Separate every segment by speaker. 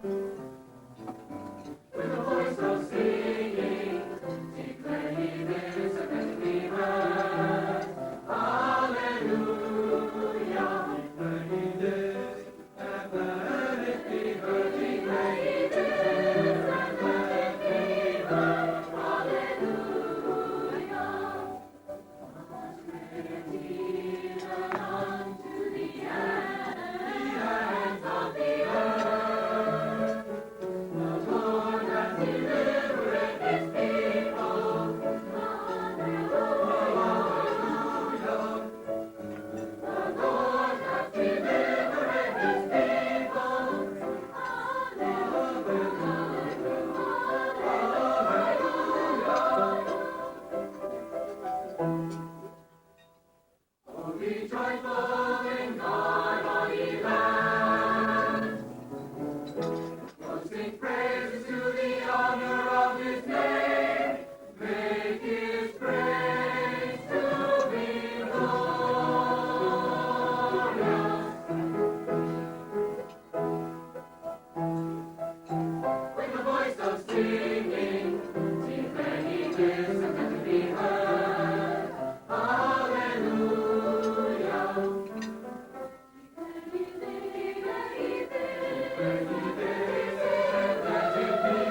Speaker 1: With a voice of singing, declare ye this and be heard. Hallelujah. Declare ye this and let it be heard. Declare ye this and let it be heard. Hallelujah. Was written even unto the ends of the earth. The Lord has delivered his people. Hallelujah. The Lord has delivered his people. Hallelujah. Oh, be joyful in God, all ye lands. Oh, sing praises to the honor of his name. Make his praise to be glorious. With the voice of singing, declare ye this and let it be heard. Hallelujah. Declare ye this and let it be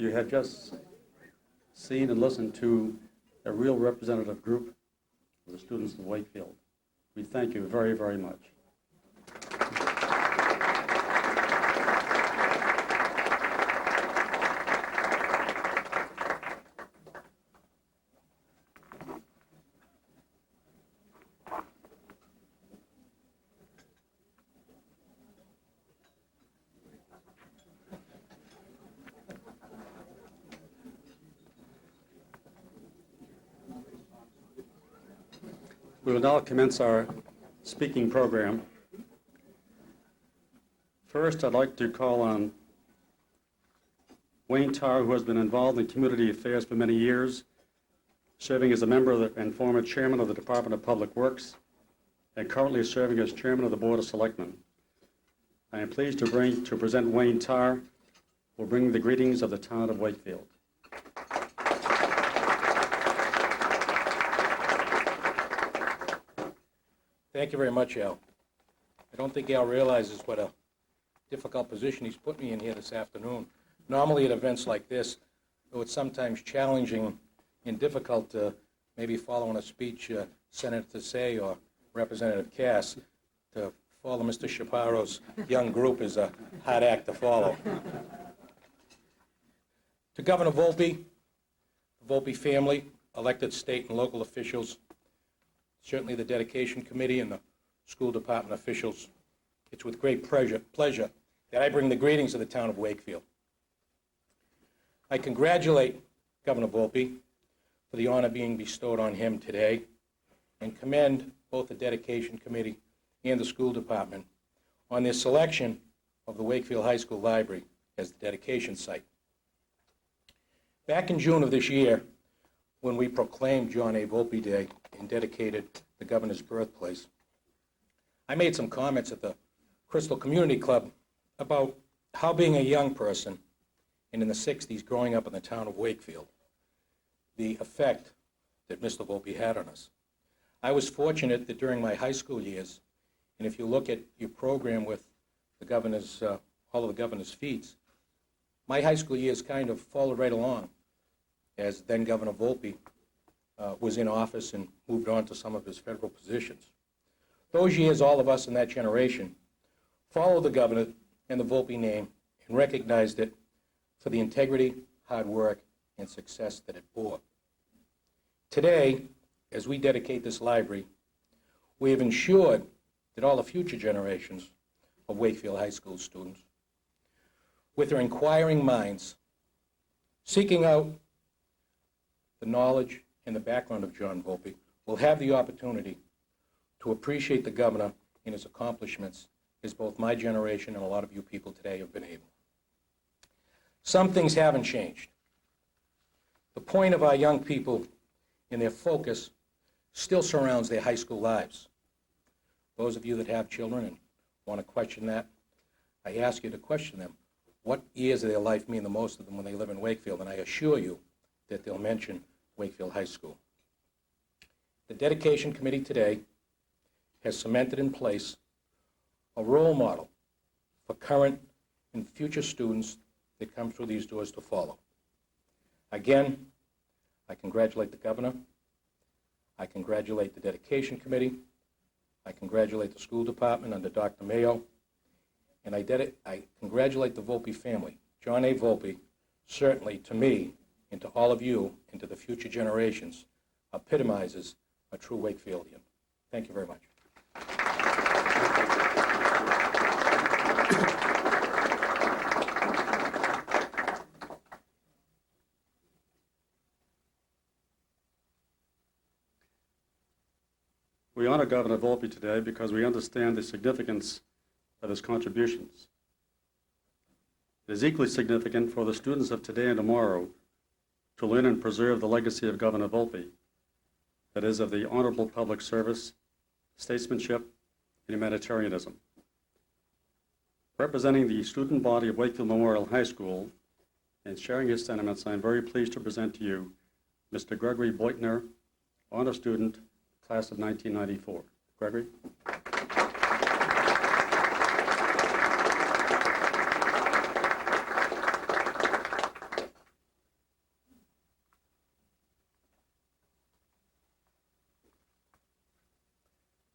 Speaker 2: You have just seen and listened to a real representative group of the students of Wakefield. We thank you very, very much. We will now commence our speaking program. First, I'd like to call on Wayne Tarr, who has been involved in community affairs for many years, serving as a member of and former chairman of the Department of Public Works, and currently serving as chairman of the Board of Selectmen. I am pleased to present Wayne Tarr, who will bring the greetings of the town of Wakefield.
Speaker 3: Thank you very much, Al. I don't think Al realizes what a difficult position he's put me in here this afternoon. Normally at events like this, though it's sometimes challenging and difficult to maybe follow a speech Senator Say or Representative Cass, to follow Mr. Shaparo's young group is a hard act to follow. To Governor Volpe, the Volpe family, elected state and local officials, certainly the dedication committee and the school department officials, it's with great pleasure that I bring the greetings of the town of Wakefield. I congratulate Governor Volpe for the honor being bestowed on him today and commend both the dedication committee and the school department on their selection of the Wakefield High School Library as the dedication site. Back in June of this year, when we proclaimed John A. Volpe Day and dedicated the governor's birthplace, I made some comments at the Crystal Community Club about how being a young person and in the 60s growing up in the town of Wakefield, the effect that Mr. Volpe had on us. I was fortunate that during my high school years, and if you look at your program with the governor's, all of the governor's feats, my high school years kind of followed right along as then Governor Volpe was in office and moved on to some of his federal positions. Those years, all of us in that generation followed the governor and the Volpe name and recognized it for the integrity, hard work, and success that it bore. Today, as we dedicate this library, we have ensured that all the future generations of Wakefield High School students, with their inquiring minds, seeking out the knowledge and the background of John Volpe, will have the opportunity to appreciate the governor and his accomplishments as both my generation and a lot of you people today have been able. Some things haven't changed. The point of our young people and their focus still surrounds their high school lives. Those of you that have children and want to question that, I ask you to question them. What years of their life mean the most to them when they live in Wakefield? And I assure you that they'll mention Wakefield High School. The dedication committee today has cemented in place a role model for current and future students that come through these doors to follow. Again, I congratulate the governor. I congratulate the dedication committee. I congratulate the school department under Dr. Mayo. And I congratulate the Volpe family. John A. Volpe, certainly to me and to all of you and to the future generations, epitomizes a true Wakefieldian. Thank you very much.
Speaker 2: We honor Governor Volpe today because we understand the significance of his contributions. It is equally significant for the students of today and tomorrow to learn and preserve the legacy of Governor Volpe, that is, of the honorable public service, statesmanship, and humanitarianism. Representing the student body of Wakefield Memorial High School and sharing his sentiments, I am very pleased to present to you Mr. Gregory Beutner, honor student, class of 1994. Gregory.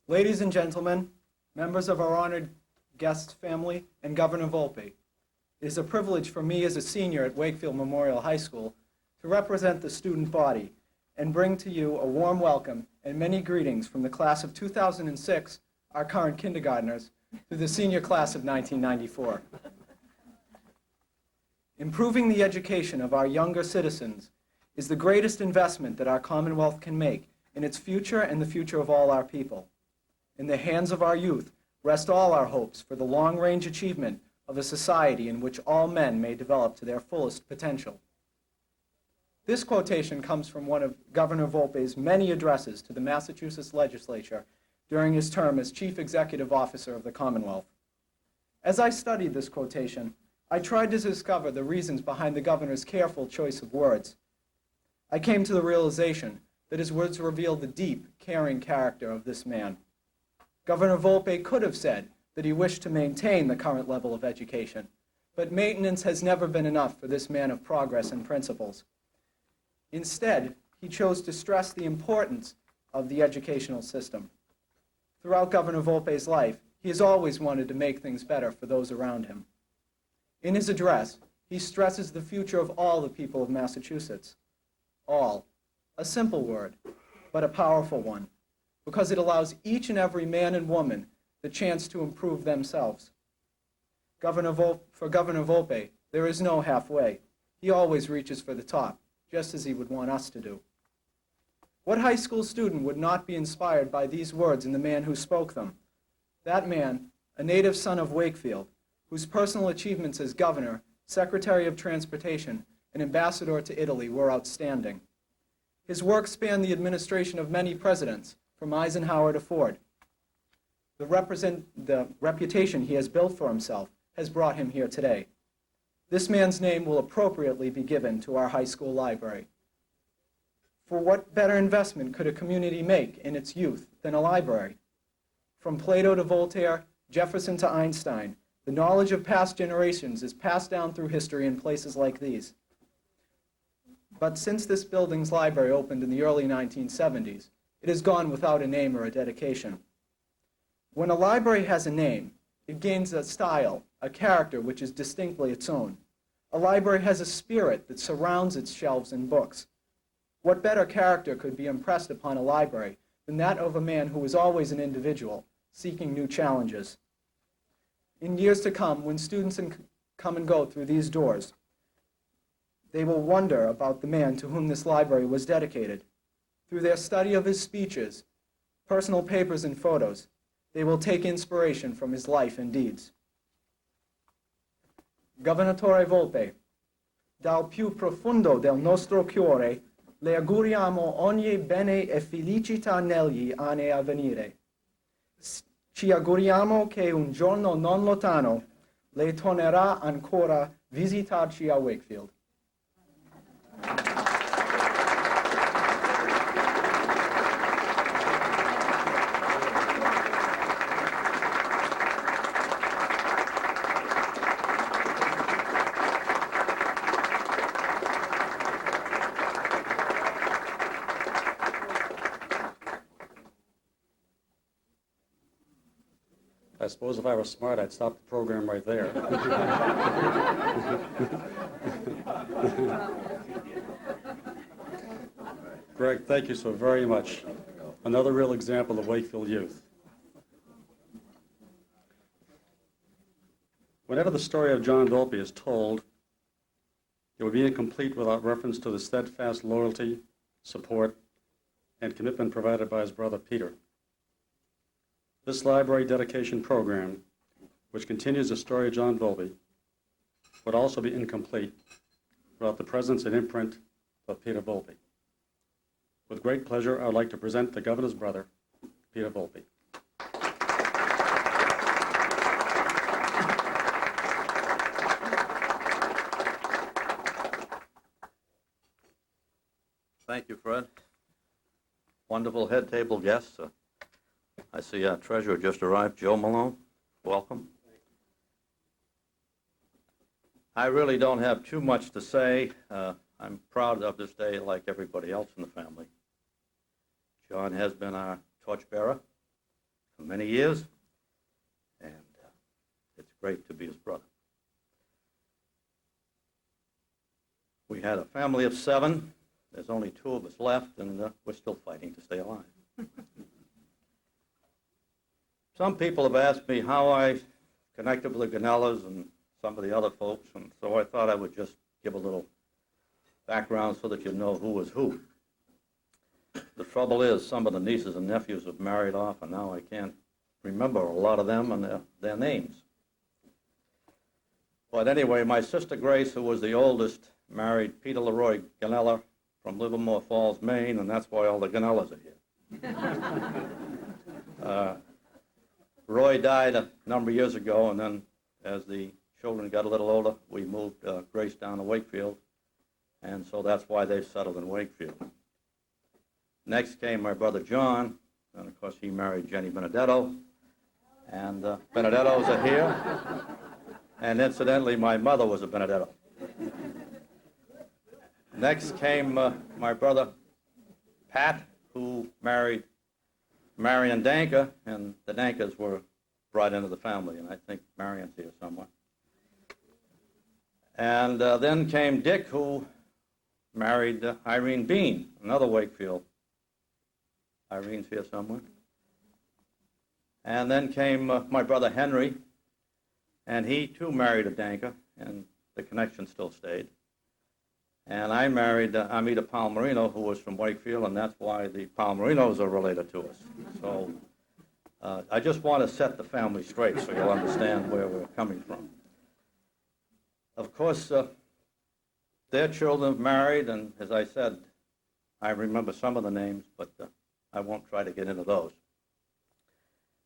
Speaker 4: Ladies and gentlemen, members of our honored guest family, and Governor Volpe, it is a privilege for me as a senior at Wakefield Memorial High School to represent the student body and bring to you a warm welcome and many greetings from the class of 2006, our current kindergartners, to the senior class of 1994. Improving the education of our younger citizens is the greatest investment that our Commonwealth can make in its future and the future of all our people. In the hands of our youth rest all our hopes for the long-range achievement of a society in which all men may develop to their fullest potential. This quotation comes from one of Governor Volpe's many addresses to the Massachusetts legislature during his term as Chief Executive Officer of the Commonwealth. As I studied this quotation, I tried to discover the reasons behind the governor's careful choice of words. I came to the realization that his words reveal the deep, caring character of this man. Governor Volpe could have said that he wished to maintain the current level of education, but maintenance has never been enough for this man of progress and principles. Instead, he chose to stress the importance of the educational system. Throughout Governor Volpe's life, he has always wanted to make things better for those around him. In his address, he stresses the future of all the people of Massachusetts. All, a simple word, but a powerful one, because it allows each and every man and woman the chance to improve themselves. For Governor Volpe, there is no halfway. He always reaches for the top, just as he would want us to do. What high school student would not be inspired by these words in the man who spoke them? That man, a native son of Wakefield, whose personal achievements as governor, Secretary of Transportation, and ambassador to Italy were outstanding. His work spanned the administration of many presidents, from Eisenhower to Ford. The reputation he has built for himself has brought him here today. This man's name will appropriately be given to our high school library. For what better investment could a community make in its youth than a library? From Plato to Voltaire, Jefferson to Einstein, the knowledge of past generations is passed down through history in places like these. But since this building's library opened in the early 1970s, it has gone without a name or a dedication. When a library has a name, it gains a style, a character which is distinctly its own. A library has a spirit that surrounds its shelves and books. What better character could be impressed upon a library than that of a man who is always an individual, seeking new challenges? In years to come, when students come and go through these doors, they will wonder about the man to whom this library was dedicated. Through their study of his speeches, personal papers, and photos, they will take inspiration from his life and deeds. Governatore Volpe, dal più profondo del nostro cuore, le auguriamo ogni bene e felicità negli anni a venire. Ci auguriamo che un giorno non lontano le tornerà ancora visitarci a Wakefield.
Speaker 2: I suppose if I were smart, I'd stop the program right there. Greg, thank you so very much. Another real example of Wakefield youth. Whenever the story of John Volpe is told, it would be incomplete without reference to the steadfast loyalty, support, and commitment provided by his brother Peter. This library dedication program, which continues the story of John Volpe, would also be incomplete without the presence and imprint of Peter Volpe. With great pleasure, I would like to present the governor's brother, Peter Volpe.
Speaker 5: Thank you, Fred. Wonderful head table guests. I see our treasurer just arrived, Joe Malone. Welcome. I really don't have too much to say. I'm proud of this day like everybody else in the family. John has been our torchbearer. for many years, and it's great to be his brother. We had a family of 7. There's only 2 of us left, and we're still fighting to stay alive. Some people have asked me how I connected with the Ganellas and some of the other folks, and so I thought I would just give a little background so that you know who was who. The trouble is, some of the nieces and nephews have married off, and now I can't remember a lot of them and their names. But anyway, my sister Grace, who was the oldest, married Peter Leroy Ganella from Livermore Falls, Maine, and that's why all the Ganellas are here. Roy died a number of years ago, and then as the children got a little older, we moved Grace down to Wakefield, and so that's why they've settled in Wakefield. Next came my brother John, and of course he married Jenny Benedetto, and Benedettos are here, and incidentally my mother was a Benedetto. Next came my brother Pat, who married Marion Danker, and the Dankers were brought into the family, and I think Marion's here somewhere. And then came Dick, who married Irene Bean, another Wakefield. Irene's here somewhere. And then came my brother Henry, and he too married a Danker, and the connection still stayed. And I married Amita Palmerino, who was from Wakefield, and that's why the Palmerinos are related to us. So I just want to set the family straight so you'll understand where we're coming from. Of course, their children have married, and as I said, I remember some of the names, but I won't try to get into those.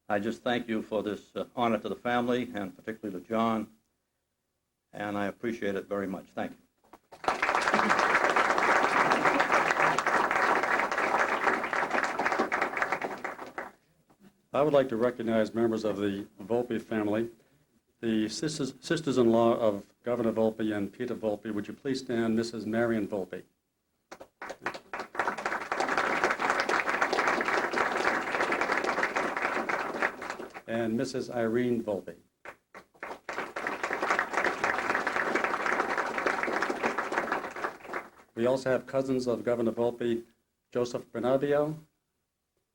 Speaker 5: I just thank you for this honor to the family, and particularly to John, and I appreciate it very much. Thank you.
Speaker 2: I would like to recognize members of the Volpe family. The sisters-in-law of Governor Volpe and Peter Volpe. Would you please stand, Mrs. Marion Volpe? And Mrs. Irene Volpe. We also have cousins of Governor Volpe, Joseph Bernabio.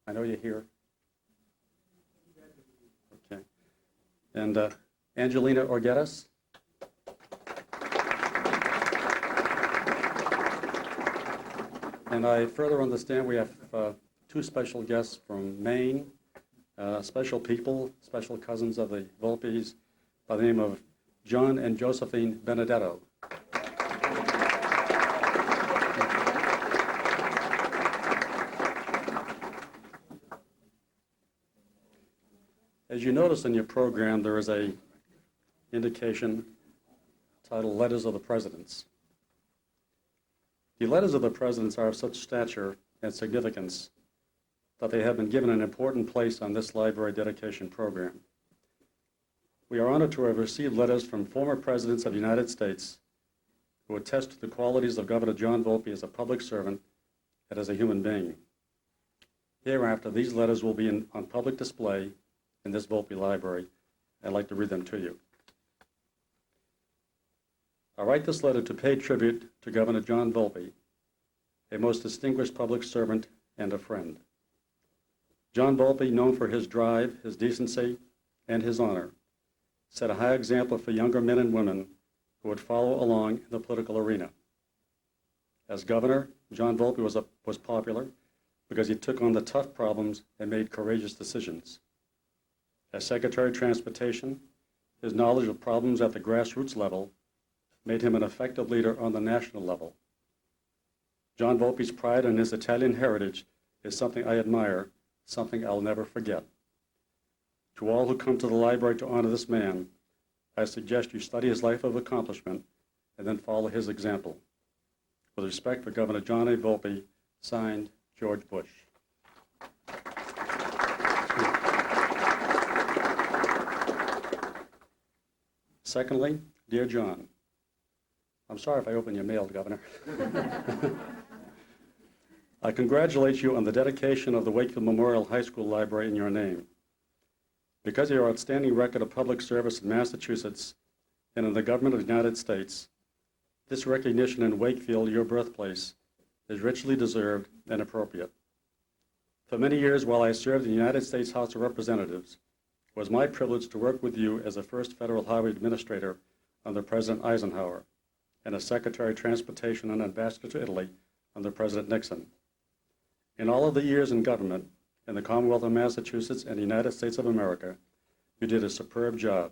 Speaker 2: I know you're here. Okay. And Angelina Orgueras. And I further understand we have 2 special guests from Maine, special people, special cousins of the Volpes by the name of John and Josephine Benedetto. As you notice in your program, there is a indication titled Letters of the Presidents. The letters of the presidents are of such stature and significance that they have been given an important place on this library dedication program. We are honored to have received letters from former presidents of the United States who attest to the qualities of Governor John Volpe as a public servant and as a human being. Hereafter, these letters will be on public display in this Volpe library. I'd like to read them to you. I write this letter to pay tribute to Governor John Volpe, a most distinguished public servant and a friend. John Volpe, known for his drive, his decency, and his honor, set a high example for younger men and women who would follow along in the political arena. As governor, John Volpe was popular because he took on the tough problems and made courageous decisions. As Secretary of Transportation, his knowledge of problems at the grassroots level made him an effective leader on the national level. John Volpe's pride in his Italian heritage is something I admire, something I'll never forget. To all who come to the library to honor this man, I suggest you study his life of accomplishment and then follow his example. With respect for Governor John A. Volpe, signed, George Bush. Secondly, dear John, I'm sorry if I open your mail, Governor. I congratulate you on the dedication of the Wakefield Memorial High School Library in your name. Because of your outstanding record of public service in Massachusetts and in the government of the United States, this recognition in Wakefield, your birthplace, is richly deserved and appropriate. For many years while I served in the United States House of Representatives, it was my privilege to work with you as the first federal highway administrator under President Eisenhower and as Secretary of Transportation and Ambassador to Italy under President Nixon. In all of the years in government in the Commonwealth of Massachusetts and the United States of America, you did a superb job.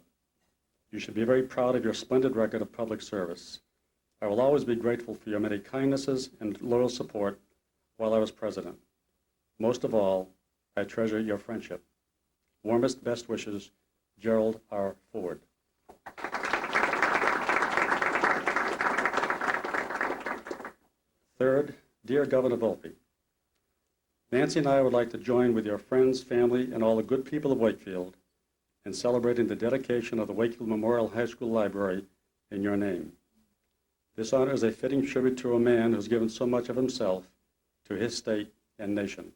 Speaker 2: You should be very proud of your splendid record of public service. I will always be grateful for your many kindnesses and loyal support while I was president. Most of all, I treasure your friendship. Warmest best wishes, Gerald R. Ford. Third, dear Governor Volpe, Nancy and I would like to join with your friends, family, and all the good people of Wakefield in celebrating the dedication of the Wakefield Memorial High School Library in your name. This honor is a fitting tribute to a man who has given so much of himself to his state and nation.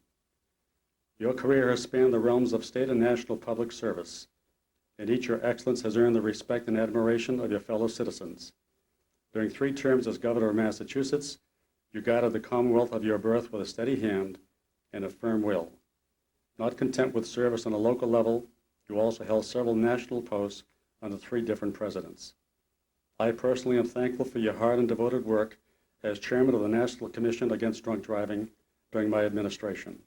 Speaker 2: Your career has spanned the realms of state and national public service. In each, your excellence has earned the respect and admiration of your fellow citizens. During 3 terms as governor of Massachusetts, you guided the Commonwealth of your birth with a steady hand and a firm will. Not content with service on a local level, you also held several national posts under 3 different presidents. I personally am thankful for your hard and devoted work as chairman of the National Commission Against Drunk Driving during my administration.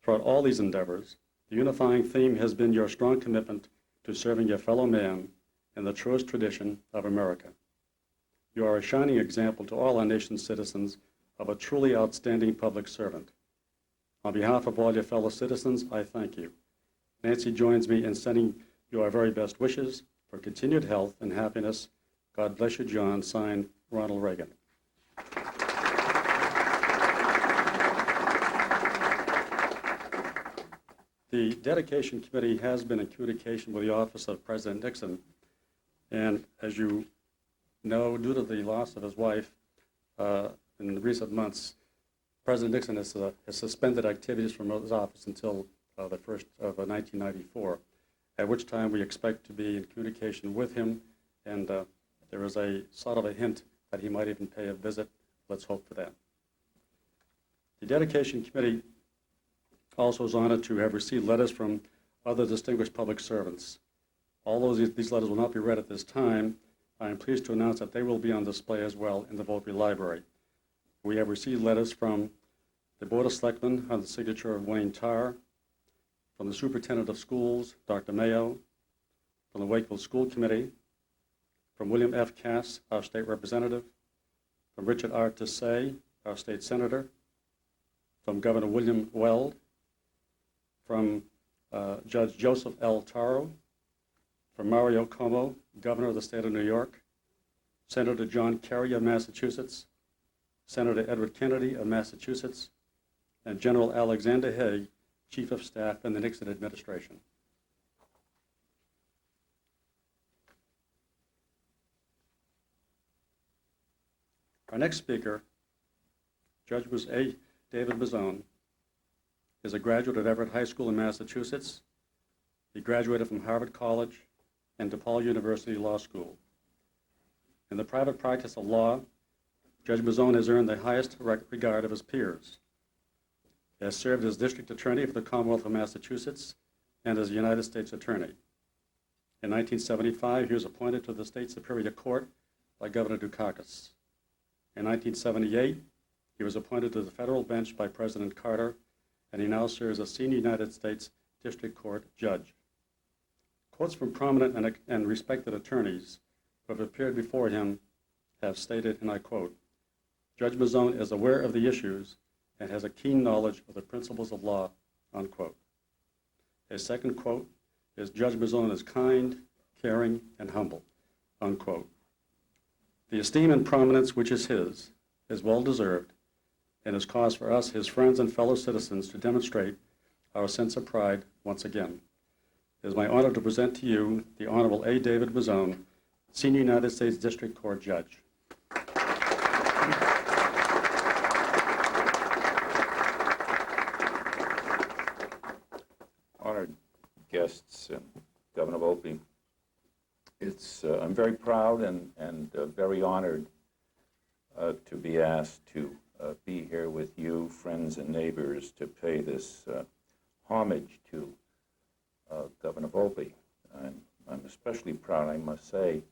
Speaker 2: Throughout all these endeavors, the unifying theme has been your strong commitment to serving your fellow man in the truest tradition of America. You are a shining example to all our nation's citizens of a truly outstanding public servant. On behalf of all your fellow citizens, I thank you. Nancy joins me in sending you our very best wishes for continued health and happiness. God bless you, John. Signed, Ronald Reagan. The dedication committee has been in communication with the office of President Nixon, and as you know, due to the loss of his wife in recent months, President Nixon has suspended activities from his office until the 1st of 1994, at which time we expect to be in communication with him, and there is a sort of a hint that he might even pay a visit. Let's hope for that. The dedication committee also is honored to have received letters from other distinguished public servants. Although these letters will not be read at this time, I am pleased to announce that they will be on display as well in the Volpe Library. We have received letters from the Board of Selectmen on the signature of Wayne Tarr, from the Superintendent of Schools, Dr. Mayo, from the Wakefield School Committee, from William F. Cass, our state representative, from Richard R. Tissay, our state senator, from Governor William Weld, from Judge Joseph L. Taro, from Mario Cuomo, Governor of the State of New York, Senator John Kerry of Massachusetts, Senator Edward Kennedy of Massachusetts, and General Alexander Haig, Chief of Staff in the Nixon administration. Our next speaker, Judge A. David Mazzone, is a graduate of Everett High School in Massachusetts. He graduated from Harvard College and DePaul University Law School. In the private practice of law, Judge Mazzone has earned the highest regard of his peers. He has served as district attorney for the Commonwealth of Massachusetts and as a United States attorney. In 1975, he was appointed to the State Superior Court by Governor Dukakis. In 1978, he was appointed to the federal bench by President Carter, and he now serves as senior United States District Court judge. Quotes from prominent and respected attorneys who have appeared before him have stated, and I quote, "Judge Mazzone is aware of the issues and has a keen knowledge of the principles of law," unquote. A second quote is, "Judge Mazzone is kind, caring, and humble," unquote. The esteem and prominence which is his is well-deserved and is cause for us, his friends and fellow citizens, to demonstrate our sense of pride once again. It is my honor to present to you the Honorable A. David Mazzone, Senior United States District Court Judge.
Speaker 6: Honored guests, Governor Volpe. I'm very proud and very honored to be asked to be here with you, friends and neighbors, to pay this homage to Governor Volpe. I'm especially proud, I must say,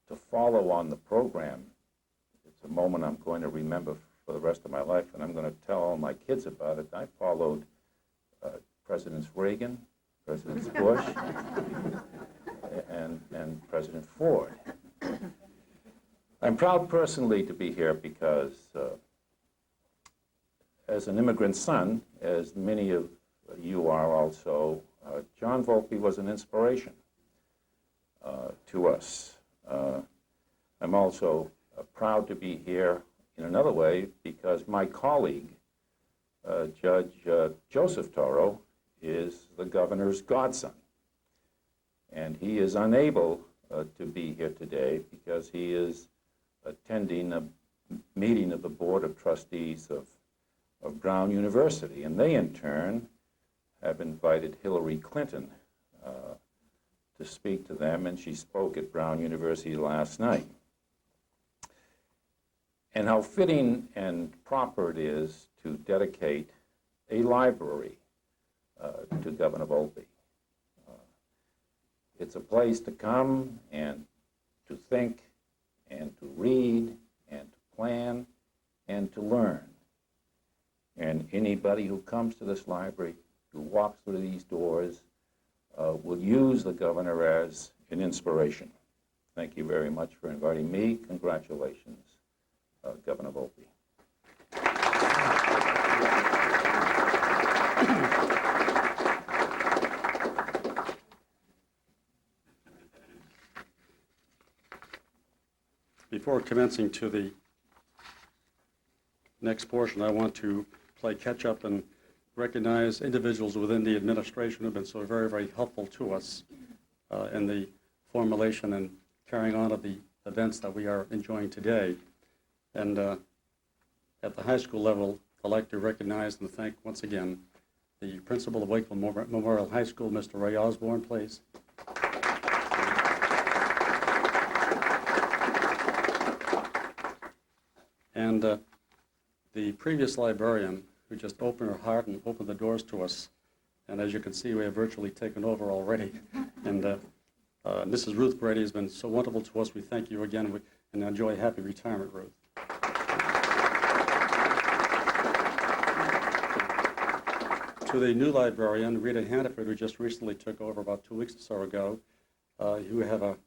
Speaker 6: to follow on the program. It's a moment I'm going to remember for the rest of my life, and I'm going to tell all my kids about it. I followed Presidents Reagan, Presidents Bush, and President Ford. I'm proud personally to be here because as an immigrant son, as many of you are also, John Volpe was an inspiration to us. I'm also proud to be here in another way because my colleague, Judge Joseph Toro, is the governor's godson. And he is unable to be here today because he is attending a meeting of the Board of Trustees of Brown University. And they, in turn, have invited Hillary Clinton to speak to them, and she spoke at Brown University last night. And how fitting and proper it is to dedicate a library to Governor Volpe. It's a place to come and to think and to read and to plan and to learn. And anybody who comes to this library, who walks through these doors, will use the governor as an inspiration. Thank you very much for inviting me. Congratulations, Governor Volpe.
Speaker 2: Before commencing to the next portion, I want to play catch-up and recognize individuals within the administration who have been so very, very helpful to us in the formulation and carrying on of the events that we are enjoying today. And at the high school level, I'd like to recognize and thank once again the principal of Wakeville Memorial High School, Mr. Ray Osborne, please. And the previous librarian who just opened her heart and opened the doors to us. And as you can see, we have virtually taken over already. And Mrs. Ruth Brady has been so wonderful to us. We thank you again and enjoy a happy retirement, Ruth. To the new librarian, Rita Hannaford, who just recently took over about 2 weeks or so ago, you have a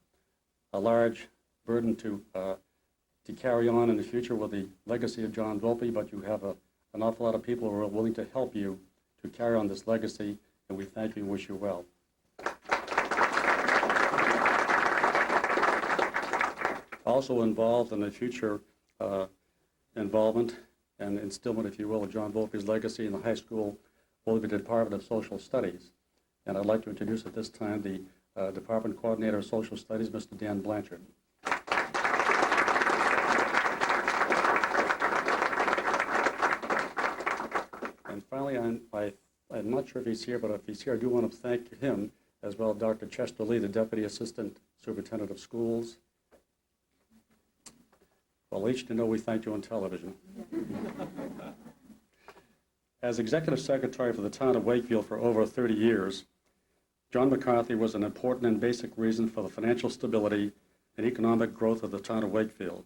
Speaker 2: large burden to carry on in the future with the legacy of John Volpe, but you have an awful lot of people who are willing to help you to carry on this legacy, and we thank you and wish you well. Also involved in the future involvement and instillment, if you will, of John Volpe's legacy in the high school will be the Department of Social Studies. And I'd like to introduce at this time the Department Coordinator of Social Studies, Mr. Dan Blanchard. And finally, I'm not sure if he's here, but if he's here, I do want to thank him as well, Dr. Chester Lee, the Deputy Assistant Superintendent of Schools. Well, each to know we thank you on television. As Executive Secretary for the town of Wakefield for over 30 years, John McCarthy was an important and basic reason for the financial stability and economic growth of the town of Wakefield.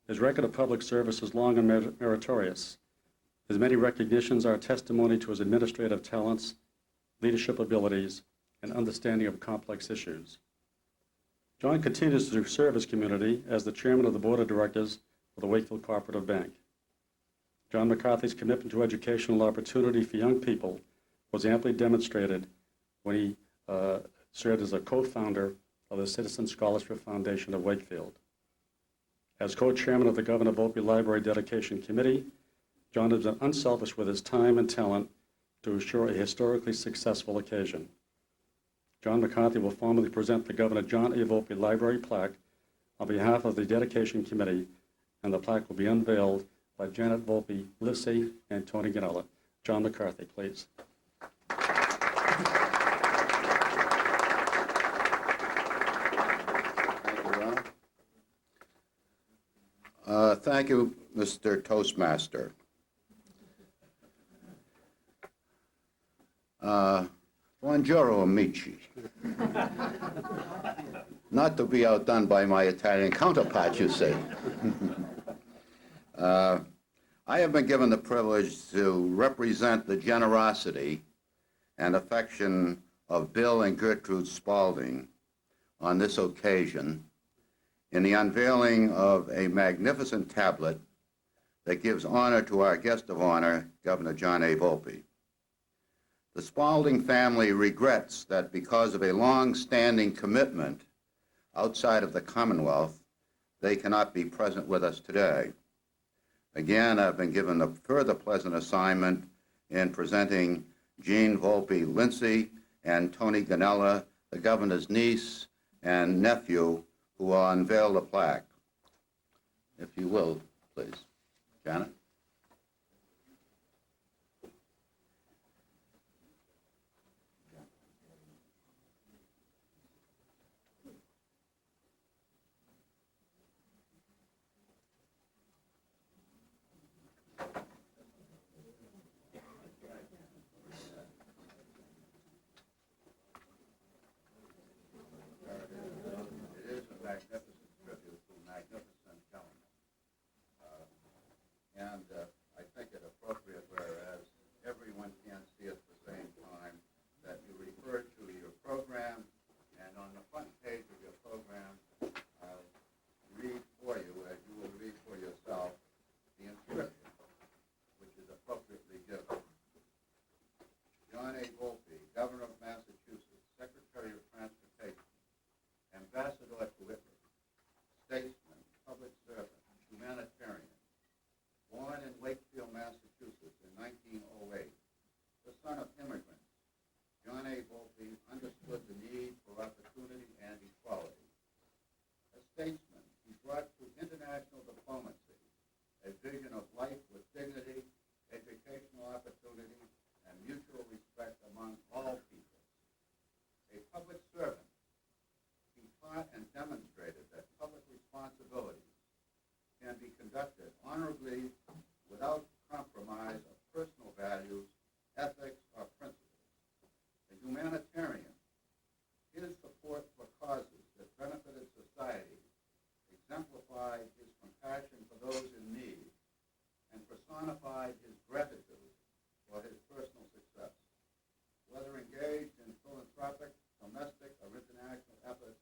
Speaker 2: His record of public service is long and meritorious. His many recognitions are testimony to his administrative talents, leadership abilities, and understanding of complex issues. John continues to serve his community as the chairman of the board of directors for the Wakefield Cooperative Bank. John McCarthy's commitment to educational opportunity for young people was amply demonstrated when he served as a co-founder of the Citizen Scholarship Foundation of Wakefield. As co-chairman of the Governor Volpe Library Dedication Committee, John has been unselfish with his time and talent to assure a historically successful occasion. John McCarthy will formally present the Governor John A. Volpe Library plaque on behalf of the Dedication Committee, and the plaque will be unveiled by Janet Volpe, Lissy, and Tony Ganella. John McCarthy, please.
Speaker 7: Thank you, Mr. Toastmaster. Buongiorno, amici. Not to be outdone by my Italian counterpart, you see. I have been given the privilege to represent the generosity and affection of Bill and Gertrude Spalding on this occasion in the unveiling of a magnificent tablet that gives honor to our guest of honor, Governor John A. Volpe. The Spalding family regrets that because of a long-standing commitment outside of the Commonwealth, they cannot be present with us today. Again, I've been given the further pleasant assignment in presenting Jean Volpe Lindsay and Tony Ganella, the governor's niece and nephew, who will unveil the plaque. If you will, please. Janet? Magnificent tribute to a magnificent gentleman. And I think it appropriate, whereas everyone can't see at the same time, that you refer to your program, and on the front page of your program, I'll read for you, as you will read for yourself, the inscription, which is appropriately given. John A. Volpe, Governor of Massachusetts, Secretary of Transportation, Ambassador to Italy, statesman, public servant, humanitarian, born in Wakefield, Massachusetts in 1908, the son of immigrants, John A. Volpe understood the need for opportunity and equality. A statesman, he brought to international diplomacy a vision of life with dignity, educational opportunity, and mutual respect among all people. A public servant, he taught and demonstrated that public responsibilities can be conducted honorably without compromise of personal values, ethics, or principles. A humanitarian, his support for causes that benefited society exemplified his compassion for those in need and personified his gratitude for his personal success. Whether engaged in philanthropic, domestic, or international efforts,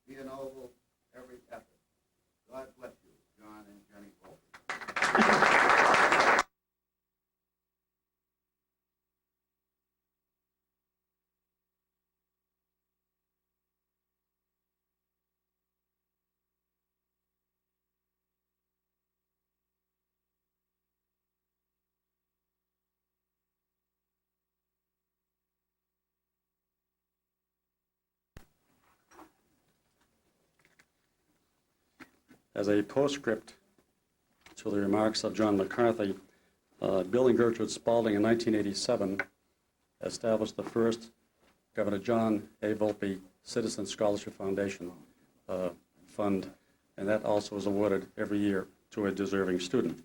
Speaker 7: he ennobled every effort. God bless you, John and Jenny Volpe.
Speaker 2: As a postscript to the remarks of John McCarthy, Bill and Gertrude Spalding in 1987 established the first Governor John A. Volpe Citizen Scholarship Foundation fund, and that also is awarded every year to a deserving student.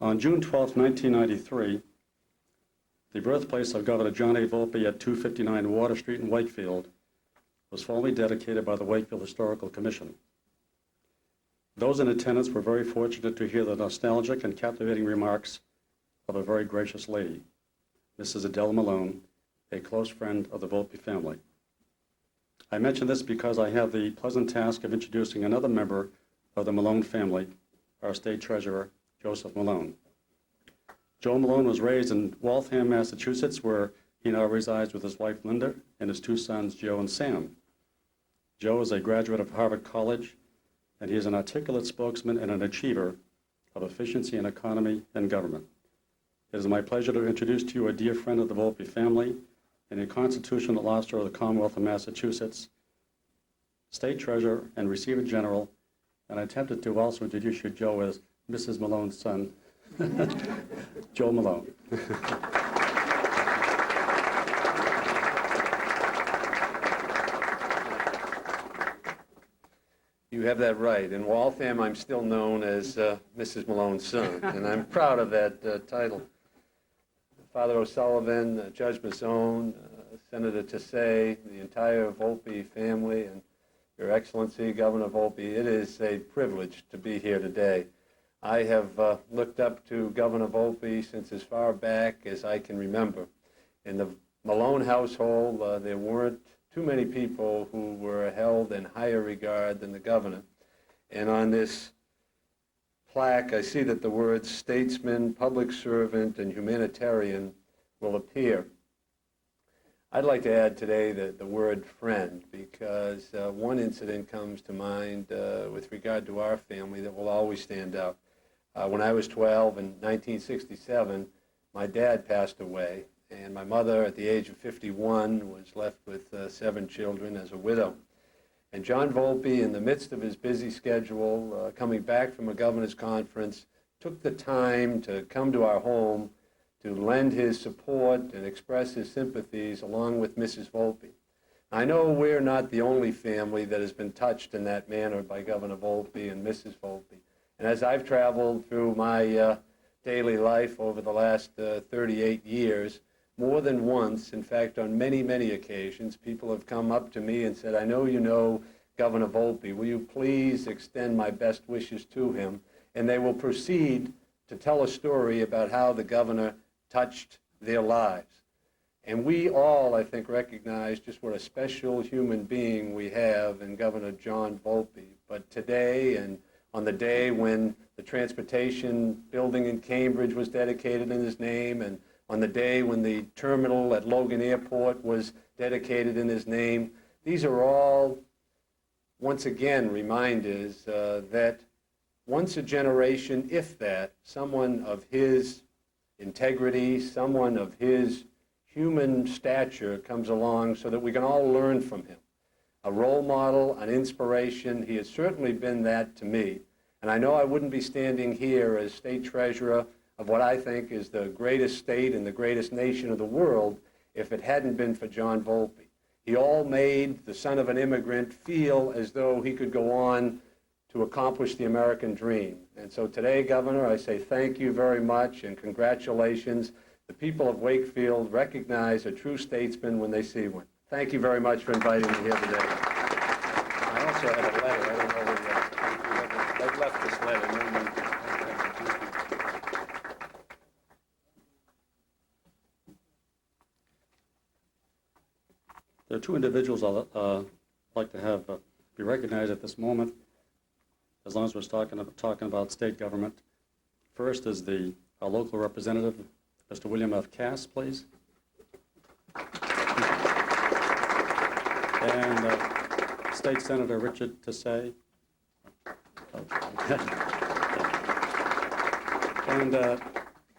Speaker 2: On June 12, 1993, the birthplace of Governor John A. Volpe at 259 Water Street in Wakefield was formally dedicated by the Wakefield Historical Commission. Those in attendance were very fortunate to hear the nostalgic and captivating remarks of a very gracious lady, Mrs. Adele Malone, a close friend of the Volpe family. I mention this because I have the pleasant task of introducing another member of the Malone family, our state treasurer, Joseph Malone. Joe Malone was raised in Waltham, Massachusetts, where he now resides with his wife, Linda, and his two sons, Joe and Sam. Joe is a graduate of Harvard College, and he is an articulate spokesman and an achiever of efficiency in economy and government. It is my pleasure to introduce to you a dear friend of the Volpe family and a constitutional officer of the Commonwealth of Massachusetts, State Treasurer and Receiver General, and I attempted to also introduce you, Joe, as Mrs. Malone's son, Joe Malone.
Speaker 8: You have that right. In Waltham, I'm still known as Mrs. Malone's son, and I'm proud of that title. Father O'Sullivan, Judge Mazzone, Senator Tassay, the entire Volpe family, and Your Excellency, Governor Volpe, it is a privilege to be here today. I have looked up to Governor Volpe since as far back as I can remember. In the Malone household, there weren't too many people who were held in higher regard than the governor. And on this plaque, I see that the words statesman, public servant, and humanitarian will appear. I'd like to add today the word friend, because one incident comes to mind with regard to our family that will always stand out. When I was 12 in 1967, my dad passed away, and my mother, at the age of 51, was left with 7 children as a widow. And John Volpe, in the midst of his busy schedule, coming back from a governor's conference, took the time to come to our home to lend his support and express his sympathies along with Mrs. Volpe. I know we're not the only family that has been touched in that manner by Governor Volpe and Mrs. Volpe. And as I've traveled through my daily life over the last 38 years, more than once, in fact, on many, many occasions, people have come up to me and said, I know you know Governor Volpe. Will you please extend my best wishes to him? And they will proceed to tell a story about how the governor touched their lives. And we all, I think, recognize just what a special human being we have in Governor John Volpe. But today, and on the day when the transportation building in Cambridge was dedicated in his name, and on the day when the terminal at Logan Airport was dedicated in his name, these are all, once again, reminders that once a generation, if that, someone of his integrity, someone of his human stature comes along so that we can all learn from him. A role model, an inspiration. He has certainly been that to me. And I know I wouldn't be standing here as state treasurer of what I think is the greatest state and the greatest nation of the world if it hadn't been for John Volpe. He all made the son of an immigrant feel as though he could go on to accomplish the American dream. And so today, Governor, I say thank you very much and congratulations. The people of Wakefield recognize a true statesman when they see one. Thank you very much for inviting me here today. I also have a letter. I don't know whether I've left this letter.
Speaker 2: There are 2 individuals I'd like to have be recognized at this moment, as long as we're talking about state government. First is our local representative, Mr. William F. Cass, please. And State Senator Richard Tassay. And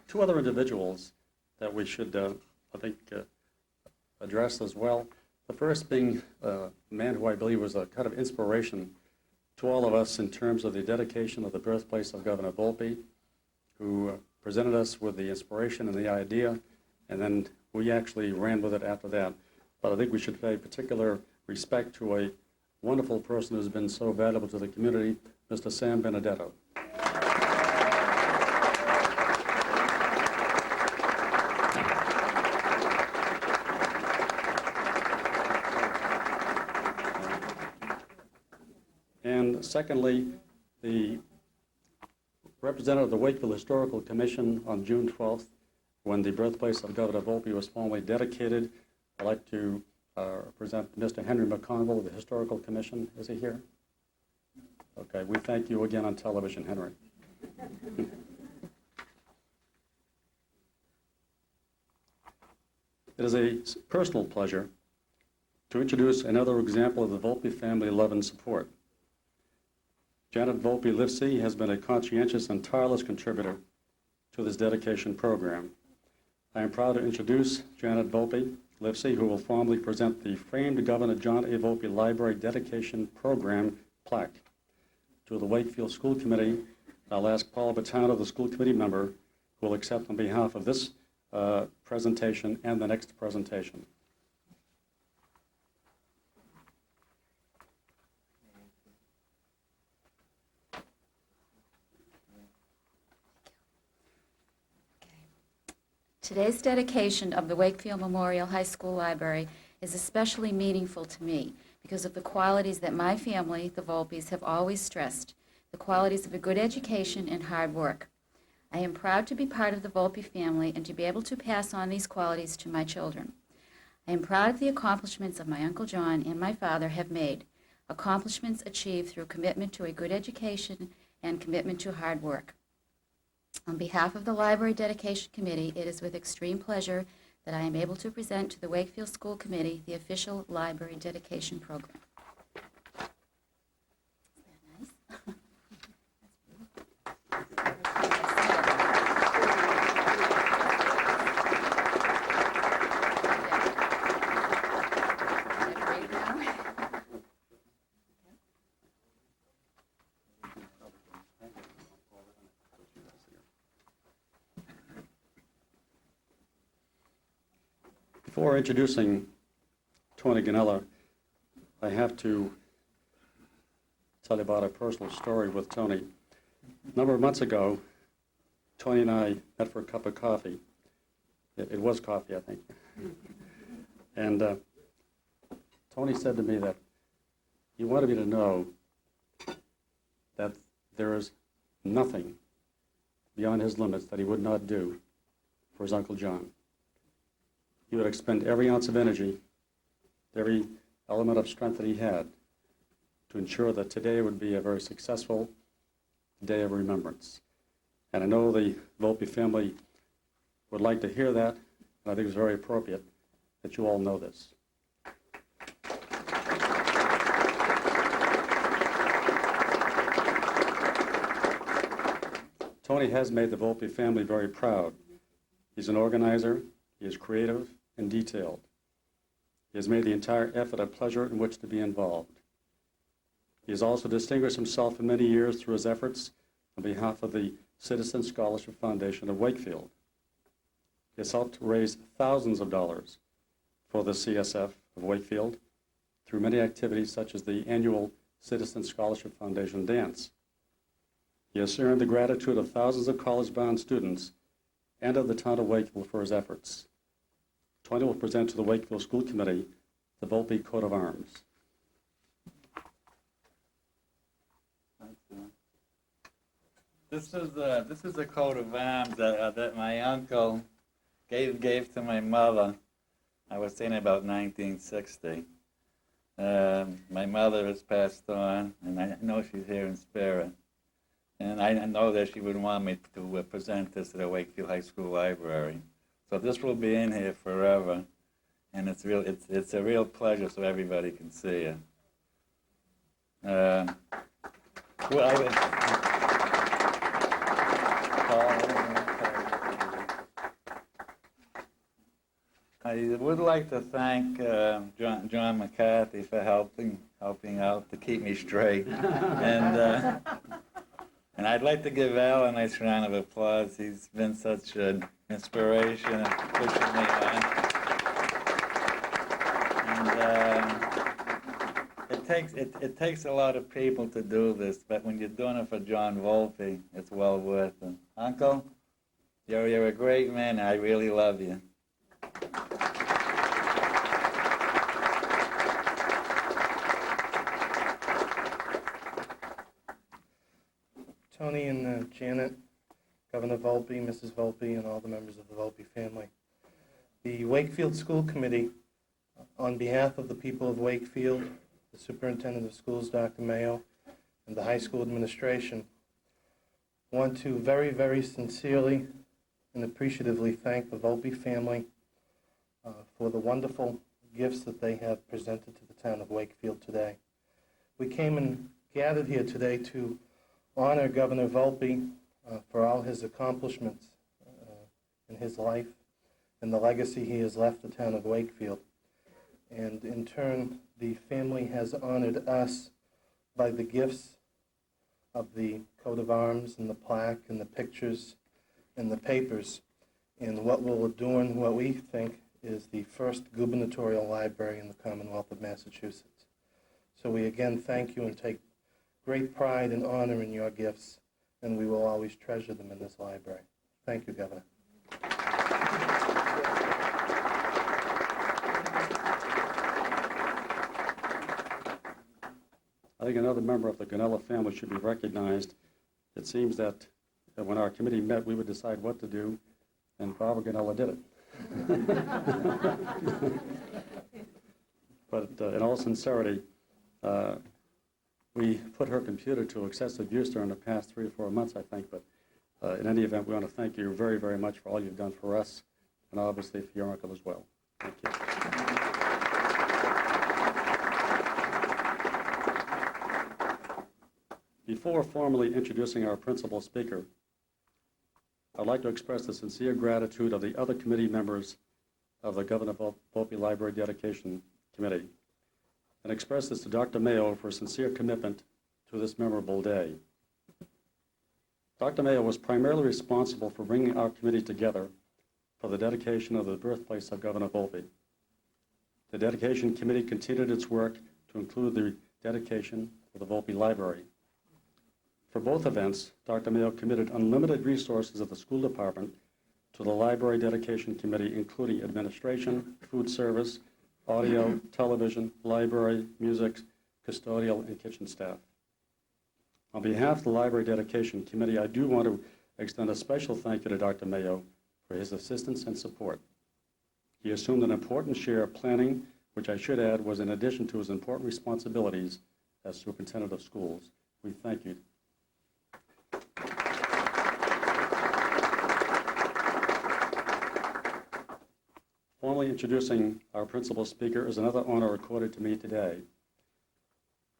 Speaker 2: 2 other individuals that we should, I think, address as well. The first being a man who I believe was a kind of inspiration to all of us in terms of the dedication of the birthplace of Governor Volpe, who presented us with the inspiration and the idea, and then we actually ran with it after that. But I think we should pay particular respect to a wonderful person who's been so valuable to the community, Mr. Sam Benedetto. And secondly, the representative of the Wakefield Historical Commission on June 12th, when the birthplace of Governor Volpe was formally dedicated. I'd like to present Mr. Henry McConville of the Historical Commission. Is he here? Okay, we thank you again on television, Henry. It is a personal pleasure to introduce another example of the Volpe family love and support. Janet Volpe Livesey has been a conscientious and tireless contributor to this dedication program. I am proud to introduce Janet Volpe Livesey, who will formally present the famed Governor John A. Volpe Library Dedication Program plaque to the Wakefield School Committee. I'll ask Paul Battano, the school committee member, who will accept on behalf of this presentation and the next presentation.
Speaker 9: Today's dedication of the Wakefield Memorial High School Library is especially meaningful to me because of the qualities that my family, the Volpes, have always stressed, the qualities of a good education and hard work. I am proud to be part of the Volpe family and to be able to pass on these qualities to my children. I am proud of the accomplishments of my Uncle John and my father have made, accomplishments achieved through commitment to a good education and commitment to hard work. On behalf of the Library Dedication Committee, it is with extreme pleasure that I am able to present to the Wakefield School Committee the official Library Dedication Program. Isn't that nice?
Speaker 2: Before introducing Tony Ganella, I have to tell you about a personal story with Tony. A number of months ago, Tony and I met for a cup of coffee. It was coffee, I think. And Tony said to me that he wanted me to know that there is nothing beyond his limits that he would not do for his Uncle John. He would expend every ounce of energy, every element of strength that he had to ensure that today would be a very successful day of remembrance. And I know the Volpe family would like to hear that, and I think it's very appropriate that you all know this. Tony has made the Volpe family very proud. He's an organizer, he is creative and detailed. He has made the entire effort a pleasure in which to be involved. He has also distinguished himself in many years through his efforts on behalf of the Citizen Scholarship Foundation of Wakefield. He has helped raise thousands of dollars for the CSF of Wakefield through many activities such as the annual Citizen Scholarship Foundation Dance. He has earned the gratitude of thousands of college-bound students and of the town of Wakefield for his efforts. Tony will present to the Wakefield School Committee the Volpe coat of arms.
Speaker 10: This is the coat of arms that my uncle gave to my mother. I was saying about 1960. My mother has passed on, and I know she's here in spirit. And I know that she would want me to present this to the Wakefield High School Library. So this will be in here forever, and it's a real pleasure so everybody can see it. I would like to thank John McCarthy for helping out to keep me straight, and I'd like to give Al a nice round of applause. He's been such an inspiration and pushing me on. And it takes a lot of people to do this, but when you're doing it for John Volpe, it's well worth it. Uncle, you're a great man. I really love you.
Speaker 11: Tony and Janet, Governor Volpe, Mrs. Volpe, and all the members of the Volpe family. The Wakefield School Committee, on behalf of the people of Wakefield, the Superintendent of Schools, Dr. Mayo, and the high school administration, want to very, very sincerely and appreciatively thank the Volpe family for the wonderful gifts that they have presented to the town of Wakefield today. We came and gathered here today to honor Governor Volpe for all his accomplishments in his life and the legacy he has left the town of Wakefield. And in turn, the family has honored us by the gifts of the coat of arms and the plaque and the pictures and the papers in what will adorn what we think is the first gubernatorial library in the Commonwealth of Massachusetts. So we again thank you and take great pride and honor in your gifts, and we will always treasure them in this library. Thank you, Governor.
Speaker 2: I think another member of the Ganella family should be recognized. It seems that when our committee met, we would decide what to do, and Barbara Ganella did it. But in all sincerity, we put her computer to excessive use during the past 3 or 4 months, I think. But in any event, we want to thank you very, very much for all you've done for us, and obviously for your uncle as well. Thank you. Before formally introducing our principal speaker, I'd like to express the sincere gratitude of the other committee members of the Governor Volpe Library Dedication Committee, and express this to Dr. Mayo for sincere commitment to this memorable day. Dr. Mayo was primarily responsible for bringing our committee together for the dedication of the birthplace of Governor Volpe. The Dedication Committee continued its work to include the dedication of the Volpe Library. For both events, Dr. Mayo committed unlimited resources of the school department to the Library Dedication Committee, including administration, food service, audio, television, library, music, custodial, and kitchen staff. On behalf of the Library Dedication Committee, I do want to extend a special thank you to Dr. Mayo for his assistance and support. He assumed an important share of planning, which I should add was in addition to his important responsibilities as superintendent of schools. We thank you. Formally introducing our principal speaker is another honor accorded to me today.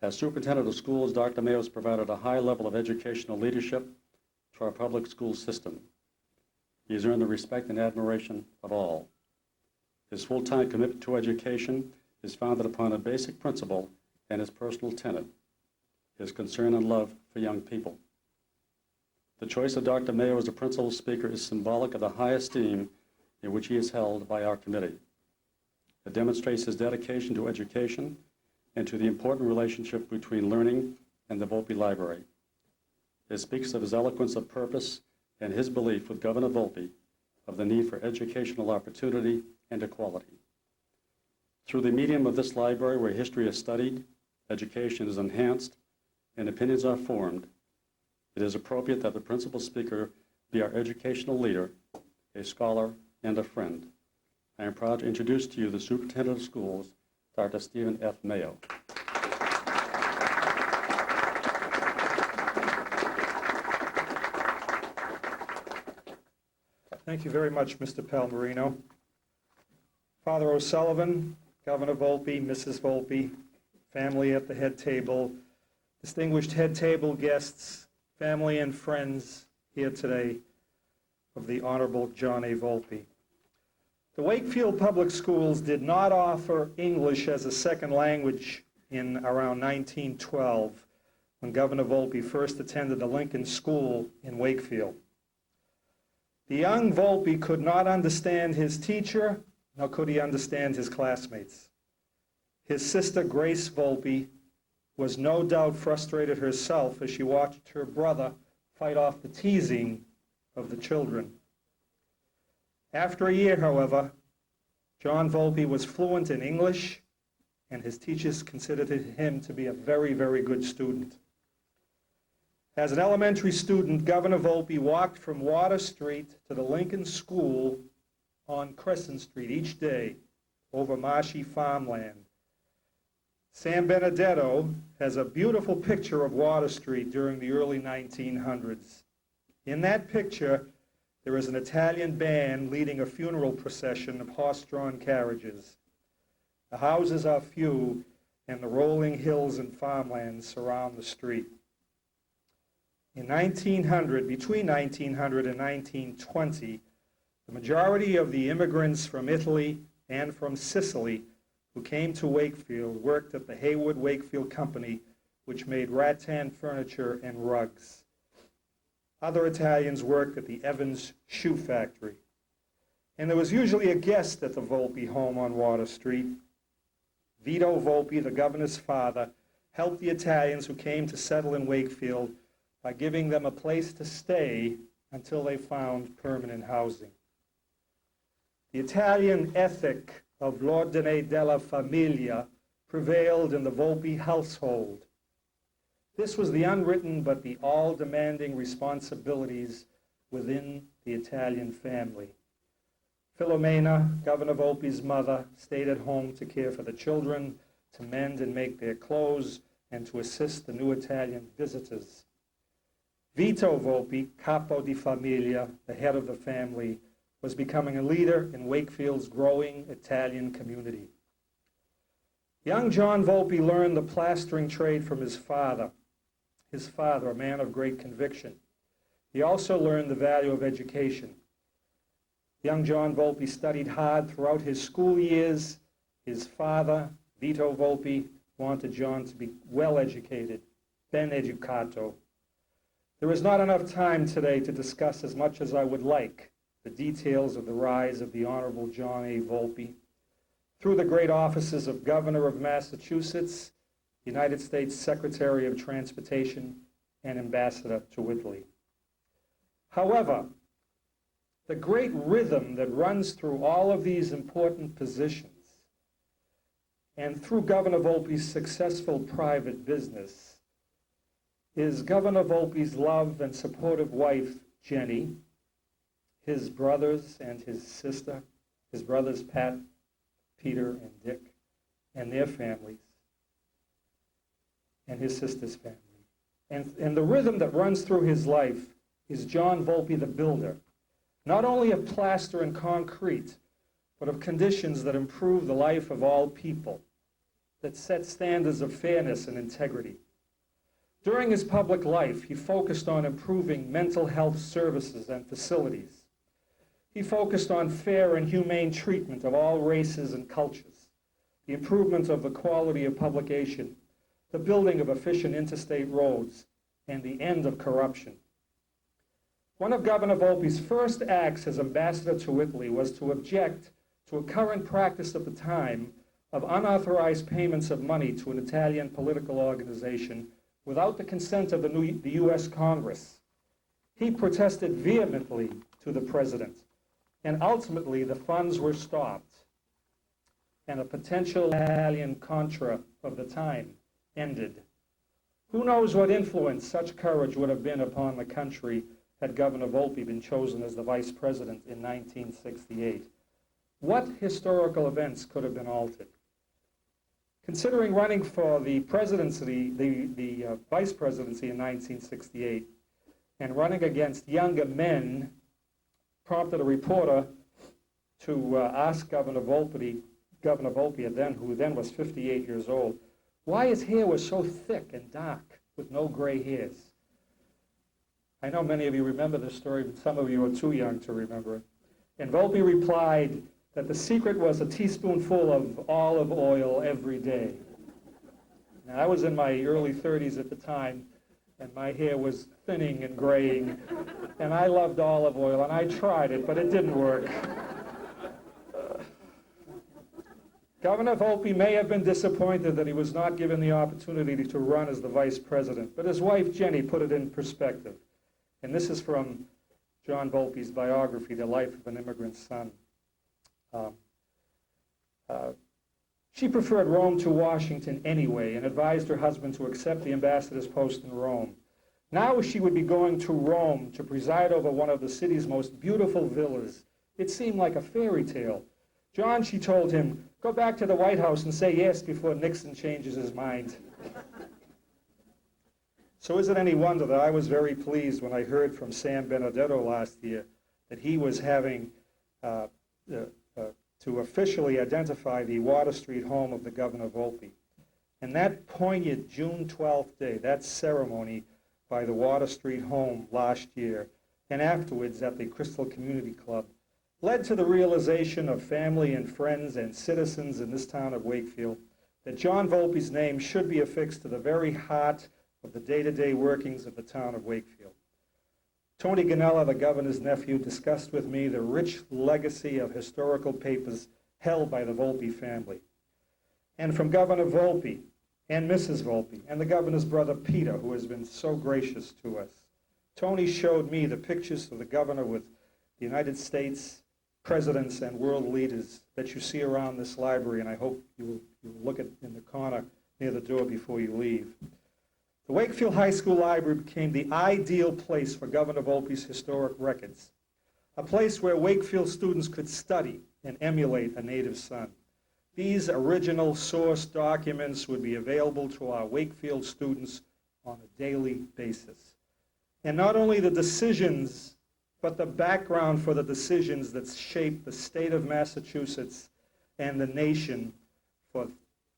Speaker 2: As superintendent of schools, Dr. Mayo has provided a high level of educational leadership to our public school system. He has earned the respect and admiration of all. His full-time commitment to education is founded upon a basic principle and his personal tenet, his concern and love for young people. The choice of Dr. Mayo as the principal speaker is symbolic of the high esteem in which he is held by our committee. It demonstrates his dedication to education and to the important relationship between learning and the Volpe Library. It speaks of his eloquence of purpose and his belief with Governor Volpe of the need for educational opportunity and equality. Through the medium of this library, where history is studied, education is enhanced, and opinions are formed, it is appropriate that the principal speaker be our educational leader, a scholar, and a friend. I am proud to introduce to you the Superintendent of Schools, Dr. Stephen F. Mayo.
Speaker 12: Thank you very much, Mr. Palmerino. Father O'Sullivan, Governor Volpe, Mrs. Volpe, family at the head table, distinguished head table guests, family and friends here today of the Honorable John A. Volpe. The Wakefield Public Schools did not offer English as a second language in around 1912, when Governor Volpe first attended the Lincoln School in Wakefield. The young Volpe could not understand his teacher, nor could he understand his classmates. His sister, Grace Volpe, was no doubt frustrated herself as she watched her brother fight off the teasing of the children. After a year, however, John Volpe was fluent in English, and his teachers considered him to be a very, very good student. As an elementary student, Governor Volpe walked from Water Street to the Lincoln School on Crescent Street each day over marshy farmland. San Benedetto has a beautiful picture of Water Street during the early 1900s. In that picture, there is an Italian band leading a funeral procession of horse-drawn carriages. The houses are few, and the rolling hills and farmlands surround the street. In 1900, between 1900 and 1920, the majority of the immigrants from Italy and from Sicily who came to Wakefield worked at the Hayward Wakefield Company, which made rattan furniture and rugs. Other Italians worked at the Evans Shoe Factory. And there was usually a guest at the Volpe home on Water Street. Vito Volpe, the governor's father, helped the Italians who came to settle in Wakefield by giving them a place to stay until they found permanent housing. The Italian ethic of l'ordine della famiglia prevailed in the Volpe household, This was the unwritten but the all-demanding responsibilities within the Italian family. Filomena, Governor Volpe's mother, stayed at home to care for the children, to mend and make their clothes, and to assist the new Italian visitors. Vito Volpe, capo di famiglia, the head of the family, was becoming a leader in Wakefield's growing Italian community. Young John Volpe learned the plastering trade from his father, a man of great conviction. He also learned the value of education. Young John Volpe studied hard throughout his school years. His father, Vito Volpe, wanted John to be well educated, ben educato. There is not enough time today to discuss as much as I would like the details of the rise of the Honorable John A. Volpe through the great offices of Governor of Massachusetts, United States Secretary of Transportation, and Ambassador to Italy. However, the great rhythm that runs through all of these important positions and through Governor Volpe's successful private business is Governor Volpe's love and supportive wife, Jenny, his brothers and his sister, his brothers Pat, Peter, and Dick, and their families, and his sister's family. And the rhythm that runs through his life is John Volpe the builder, not only of plaster and concrete, but of conditions that improve the life of all people, that set standards of fairness and integrity. During his public life, he focused on improving mental health services and facilities. He focused on fair and humane treatment of all races and cultures, the improvement of the quality of publication, the building of efficient interstate roads, and the end of corruption. One of Governor Volpe's first acts as ambassador to Italy was to object to a current practice of the time of unauthorized payments of money to an Italian political organization without the consent of the U.S. Congress. He protested vehemently to the president, and ultimately the funds were stopped, and a potential Italian Contra of the time ended. Who knows what influence such courage would have been upon the country had Governor Volpe been chosen as the vice president in 1968? What historical events could have been altered? Considering running for the presidency, the vice presidency in 1968, and running against younger men, prompted a reporter to ask Governor Volpe who then was 58 years old, why his hair was so thick and dark with no gray hairs. I know many of you remember this story, but some of you are too young to remember it. And Volpe replied that the secret was a teaspoonful of olive oil every day. Now, I was in my early 30s at the time, and my hair was thinning and graying, and I loved olive oil, and I tried it, but it didn't work. Governor Volpe may have been disappointed that he was not given the opportunity to run as the vice president, but his wife Jenny put it in perspective. And this is from John Volpe's biography, The Life of an Immigrant Son. She preferred Rome to Washington anyway and advised her husband to accept the ambassador's post in Rome. Now she would be going to Rome to preside over one of the city's most beautiful villas. It seemed like a fairy tale. John, she told him, go back to the White House and say yes before Nixon changes his mind. So is it any wonder that I was very pleased when I heard from Sam Benedetto last year that he was having to officially identify the Water Street home of the Governor Volpe. And that poignant June 12th day, that ceremony by the Water Street home last year, and afterwards at the Crystal Community Club, led to the realization of family and friends and citizens in this town of Wakefield that John Volpe's name should be affixed to the very heart of the day-to-day workings of the town of Wakefield. Tony Ganella, the governor's nephew, discussed with me the rich legacy of historical papers held by the Volpe family. And from Governor Volpe and Mrs. Volpe and the governor's brother Peter, who has been so gracious to us, Tony showed me the pictures of the governor with the United States presidents and world leaders that you see around this library, and I hope you will look at in the corner near the door before you leave. The Wakefield High School Library became the ideal place for Governor Volpe's historic records, a place where Wakefield students could study and emulate a native son. These original source documents would be available to our Wakefield students on a daily basis. And not only the decisions, but the background for the decisions that shaped the state of Massachusetts and the nation for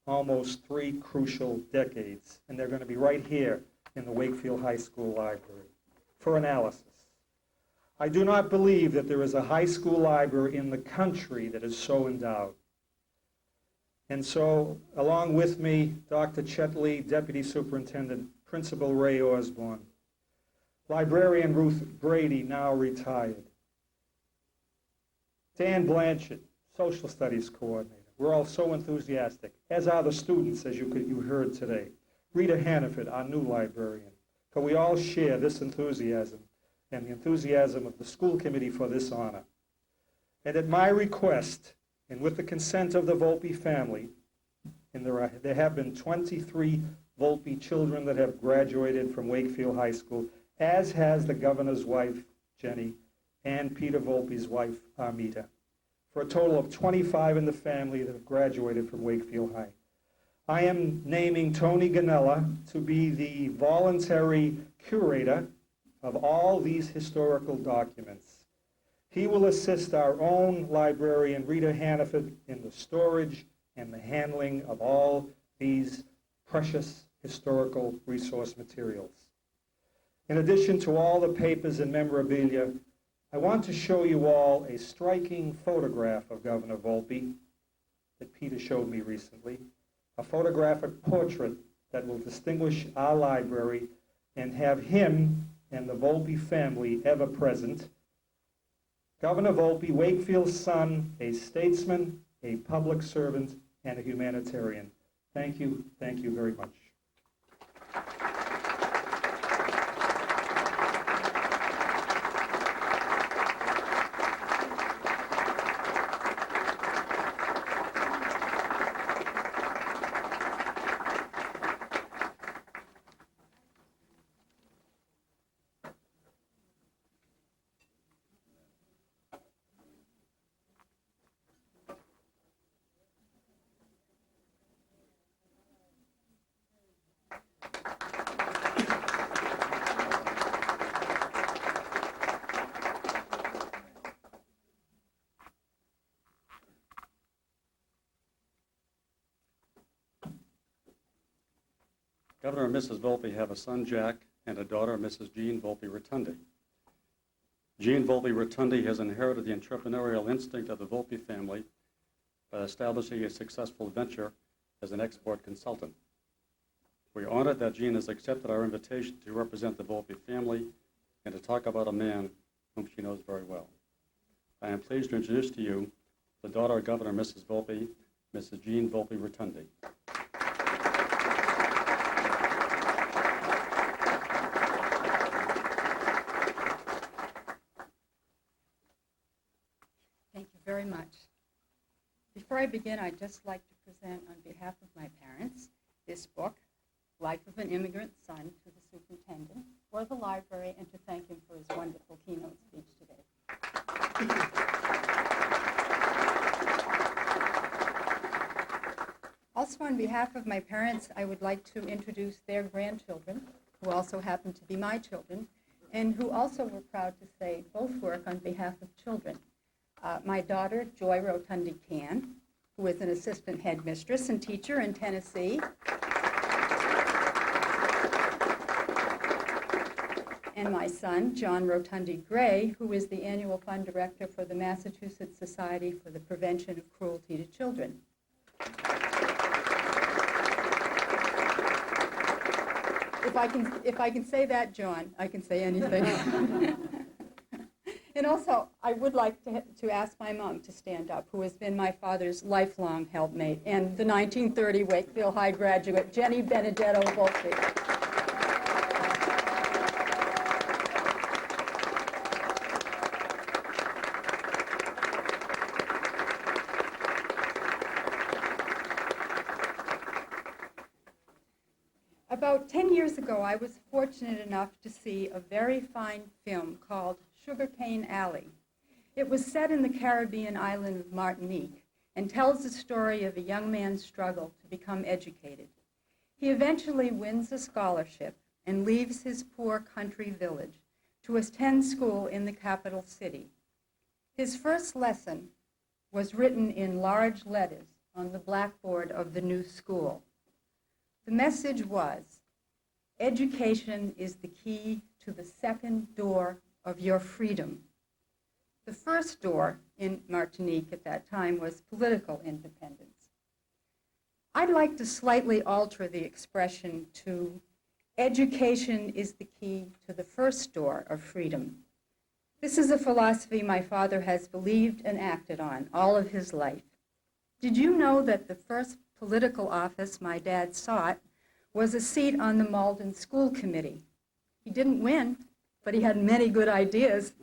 Speaker 12: almost 3 crucial decades. And they're going to be right here in the Wakefield High School Library for analysis. I do not believe that there is a high school library in the country that is so endowed. And so, along with me, Dr. Chetley, Deputy Superintendent, Principal Ray Osborne, Librarian Ruth Brady, now retired, Dan Blanchett, Social Studies Coordinator. We're all so enthusiastic, as are the students, as you heard today. Rita Hannaford, our new librarian. But we all share this enthusiasm and the enthusiasm of the school committee for this honor. And at my request, and with the consent of the Volpe family, and there have been 23 Volpe children that have graduated from Wakefield High School, as has the governor's wife, Jenny, and Peter Volpe's wife, Armita, for a total of 25 in the family that have graduated from Wakefield High. I am naming Tony Ganella to be the voluntary curator of all these historical documents. He will assist our own librarian, Rita Hannaford, in the storage and the handling of all these precious historical resource materials. In addition to all the papers and memorabilia, I want to show you all a striking photograph of Governor Volpe that Peter showed me recently, a photographic portrait that will distinguish our library and have him and the Volpe family ever present. Governor Volpe, Wakefield's son, a statesman, a public servant, and a humanitarian. Thank you very much.
Speaker 2: Governor and Mrs. Volpe have a son, Jack, and a daughter, Mrs. Jean Volpe Rotundi. Jean Volpe Rotundi has inherited the entrepreneurial instinct of the Volpe family by establishing a successful venture as an export consultant. We are honored that Jean has accepted our invitation to represent the Volpe family and to talk about a man whom she knows very well. I am pleased to introduce to you the daughter of Governor Mrs. Volpe, Mrs. Jean Volpe Rotundi.
Speaker 13: Thank you very much. Before I begin, I'd just like to present on behalf of my parents this book, Life of an Immigrant Son, to the Superintendent, for the library, and to thank him for his wonderful keynote speech today. Also, on behalf of my parents, I would like to introduce their grandchildren, who also happen to be my children, and who also were proud to say both work on behalf of children. My daughter, Joy Rotundi Can, who is an assistant headmistress and teacher in Tennessee. And my son, John Rotundi Gray, who is the annual fund director for the Massachusetts Society for the Prevention of Cruelty to Children. If I can say that, John, I can say anything. And also, I would like to ask my mom to stand up, who has been my father's lifelong helpmate, and the 1930 Wakefield High graduate, Jenny Benedetto Volpe. About 10 years ago, I was fortunate enough to see a very fine film called Sugarcane Alley. It was set in the Caribbean island of Martinique and tells the story of a young man's struggle to become educated. He eventually wins a scholarship and leaves his poor country village to attend school in the capital city. His first lesson was written in large letters on the blackboard of the new school. The message was, education is the key to the second door of your freedom. The first door in Martinique at that time was political independence. I'd like to slightly alter the expression to, education is the key to the first door of freedom. This is a philosophy my father has believed and acted on all of his life. Did you know that the first political office my dad sought was a seat on the Malden School Committee? He didn't win, but he had many good ideas.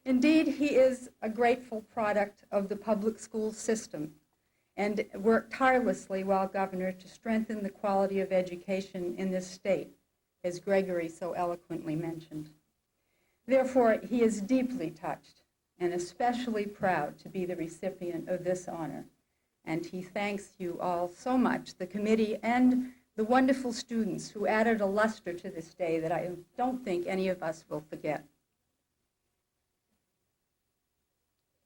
Speaker 13: Indeed, he is a grateful product of the public school system and worked tirelessly while governor to strengthen the quality of education in this state, as Gregory so eloquently mentioned. Therefore, he is deeply touched and especially proud to be the recipient of this honor. And he thanks you all so much, the committee and the wonderful students who added a luster to this day that I don't think any of us will forget.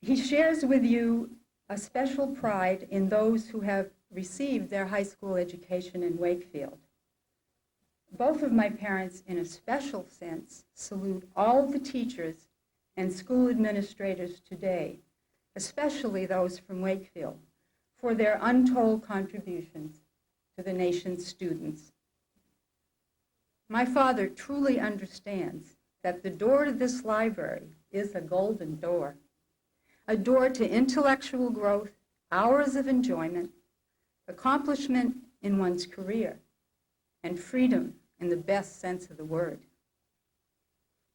Speaker 13: He shares with you a special pride in those who have received their high school education in Wakefield. Both of my parents, in a special sense, salute all the teachers and school administrators today, especially those from Wakefield, for their untold contributions to the nation's students. My father truly understands that the door to this library is a golden door, a door to intellectual growth, hours of enjoyment, accomplishment in one's career, and freedom in the best sense of the word.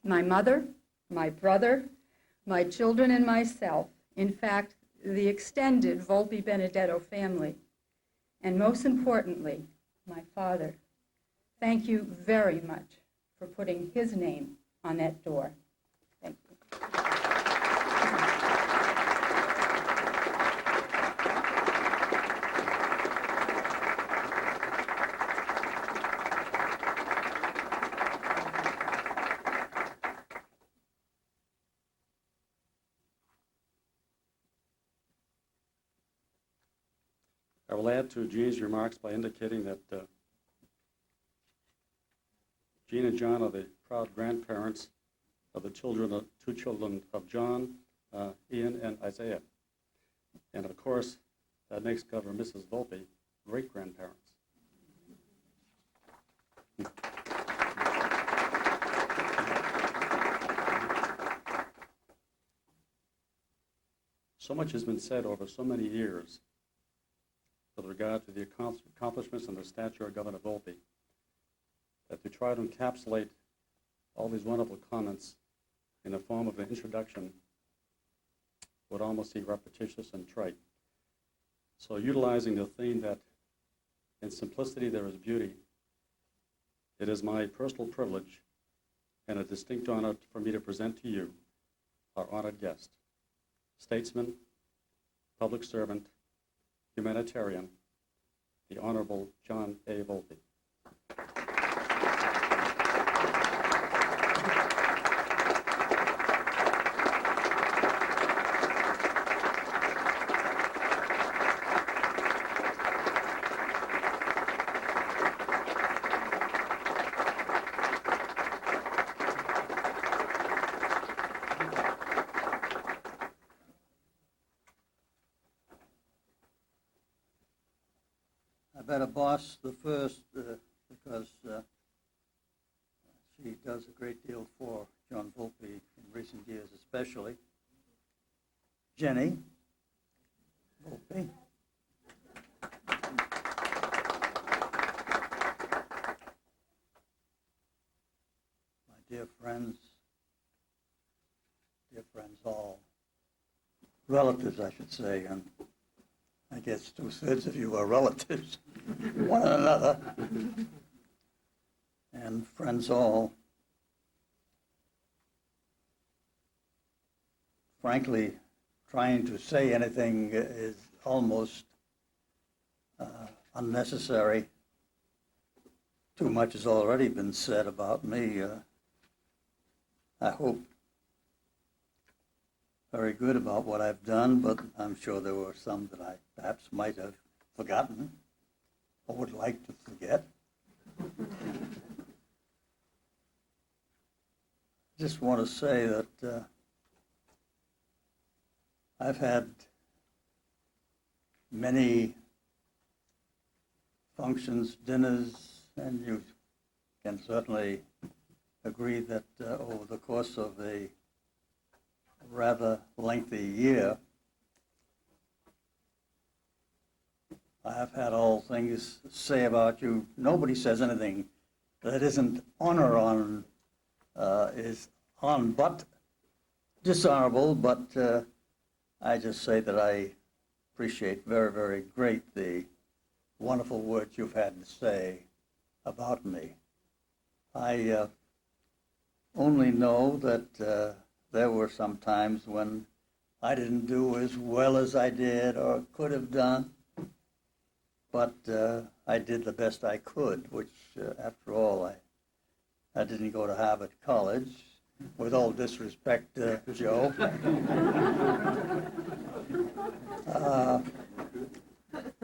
Speaker 13: My mother, my brother, my children, and myself, in fact, the extended Volpe Benedetto family, and most importantly, my father, thank you very much for putting his name on that door. Thank you.
Speaker 2: I will add to Jean's remarks by indicating that Jean and John are the proud grandparents of the two children of John, Ian, and Isaiah. And of course, that makes Governor Mrs. Volpe great-grandparents. So much has been said over so many years with regard to the accomplishments and the stature of Governor Volpe, that to try to encapsulate all these wonderful comments in the form of an introduction would almost seem repetitious and trite. So utilizing the theme that in simplicity there is beauty, it is my personal privilege and a distinct honor for me to present to you our honored guest, statesman, public servant, humanitarian, the Honorable John A. Volpe.
Speaker 14: I better boss the first because she does a great deal for John Volpe in recent years, especially. Jenny Volpe. My dear friends all, relatives, I should say, and I guess 2/3 of you are relatives, one another. and friends all. Frankly, trying to say anything is almost unnecessary. Too much has already been said about me. I hope very good about what I've done, but I'm sure there were some that I perhaps might have forgotten or would like to forget. Just want to say that I've had many functions, dinners, and you can certainly agree that over the course of a rather lengthy year, I have had all things to say about you. Nobody says anything that isn't honor on, is on but dishonorable, but I just say that I appreciate very, very great the wonderful words you've had to say about me. I only know that there were some times when I didn't do as well as I did or could have done, but I did the best I could, which, after all, I didn't go to Harvard College. With all disrespect, Joe.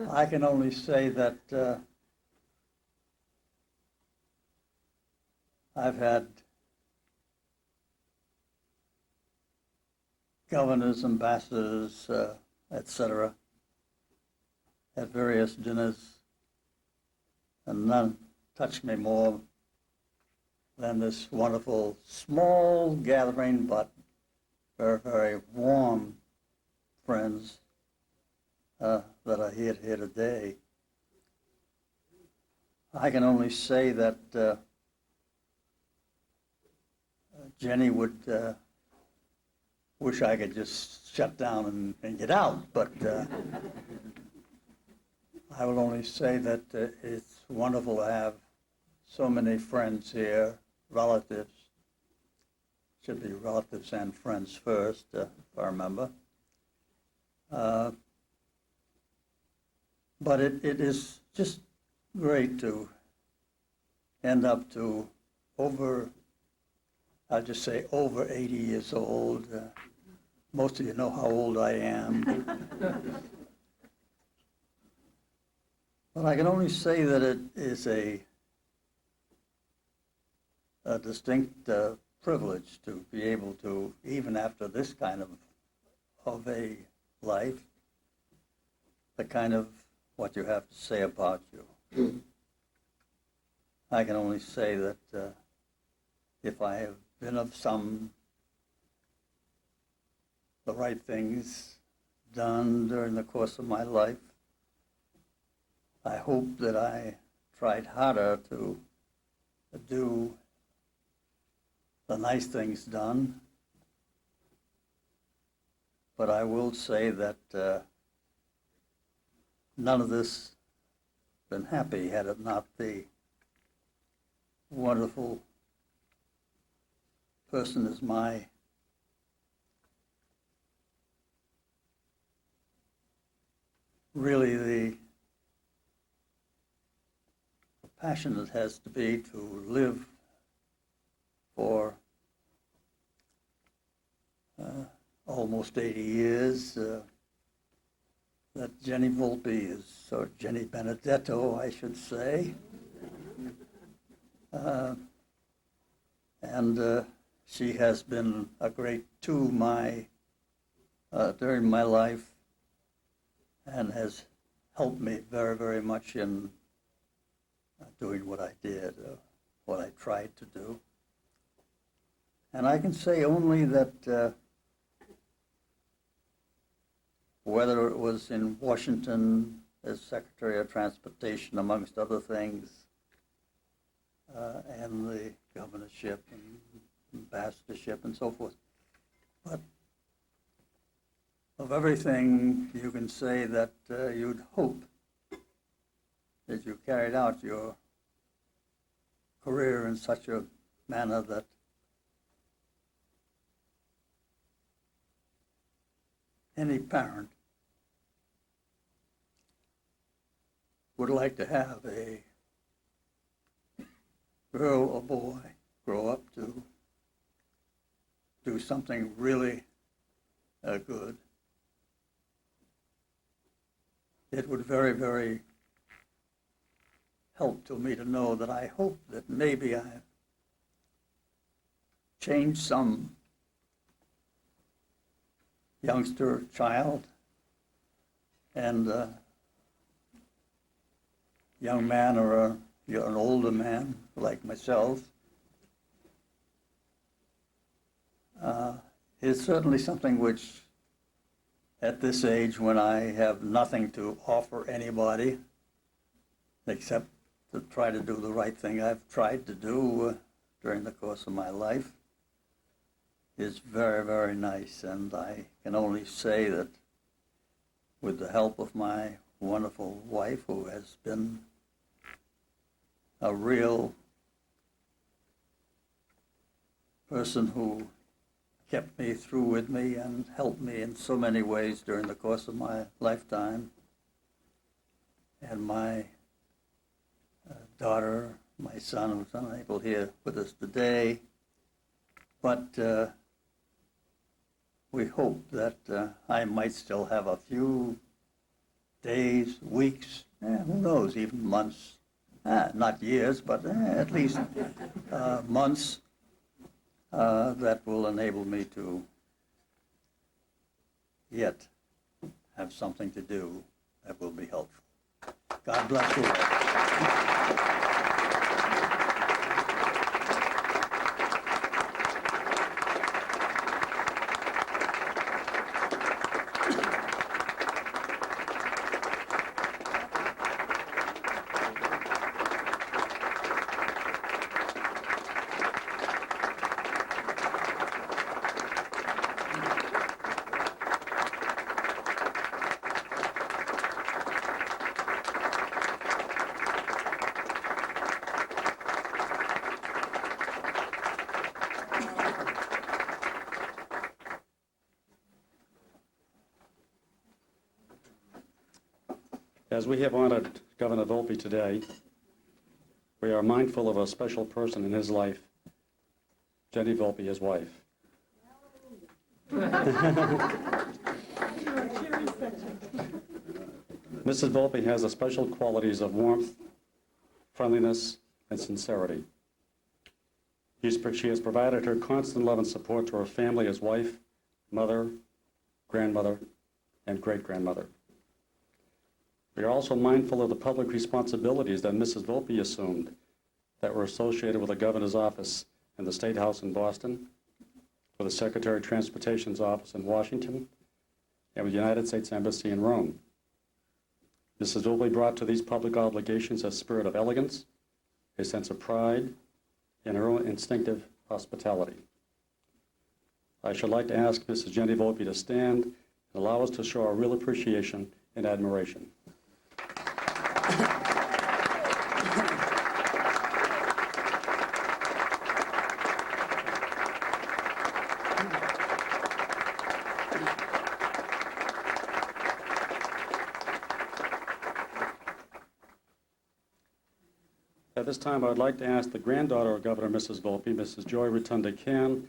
Speaker 14: I can only say that I've had governors, ambassadors, etc., at various dinners, and none touched me more than this wonderful small gathering, but very, very warm friends that are here today. I can only say that Jenny would wish I could just shut down and get out, but I will only say that it's wonderful to have so many friends here, relatives. Should be relatives and friends first, if I remember. But it is just great to end up to I'll just say over 80 years old. Most of you know how old I am. But I can only say that it is a distinct privilege to be able to, even after this kind of a life, the kind of what you have to say about you. I can only say that if I have been of the right things done during the course of my life, I hope that I tried harder to do the nice things done. But I will say that none of this been happy had it not the wonderful person as my really the passion it has to be to live for almost 80 years. That Jenny Volpe is, or Jenny Benedetto, I should say. And she has been a great to my, during my life, and has helped me very, very much in doing what I did, what I tried to do. And I can say only that whether it was in Washington as Secretary of Transportation, amongst other things, and the governorship and ambassadorship and so forth. But of everything, you can say that you'd hope that you carried out your career in such a manner that any parent would like to have a girl or boy grow up to do something really good. It would very, very help to me to know that I hope that maybe I've changed some youngster child and young man or an older man like myself is certainly something which at this age when I have nothing to offer anybody except to try to do the right thing I've tried to do during the course of my life is very, very nice. And I can only say that with the help of my wonderful wife, who has been a real person who kept me through with me and helped me in so many ways during the course of my lifetime, and my daughter, my son, who's unable here with us today, but we hope that I might still have a few days, weeks, who knows, even months, not years, but at least months that will enable me to yet have something to do that will be helpful. God bless you all.
Speaker 2: As we have honored Governor Volpe today, we are mindful of a special person in his life, Jenny Volpe, his wife. Mrs. Volpe has the special qualities of warmth, friendliness, and sincerity. She has provided her constant love and support to her family as wife, mother, grandmother, and great-grandmother. We are also mindful of the public responsibilities that Mrs. Volpe assumed that were associated with the governor's office in the State House in Boston, with the Secretary of Transportation's office in Washington, and with the United States Embassy in Rome. Mrs. Volpe brought to these public obligations a spirit of elegance, a sense of pride, and her own instinctive hospitality. I should like to ask Mrs. Jenny Volpe to stand and allow us to show our real appreciation and admiration. At this time, I would like to ask the granddaughter of Governor Mrs. Volpe, Mrs. Joy Rotunda Can,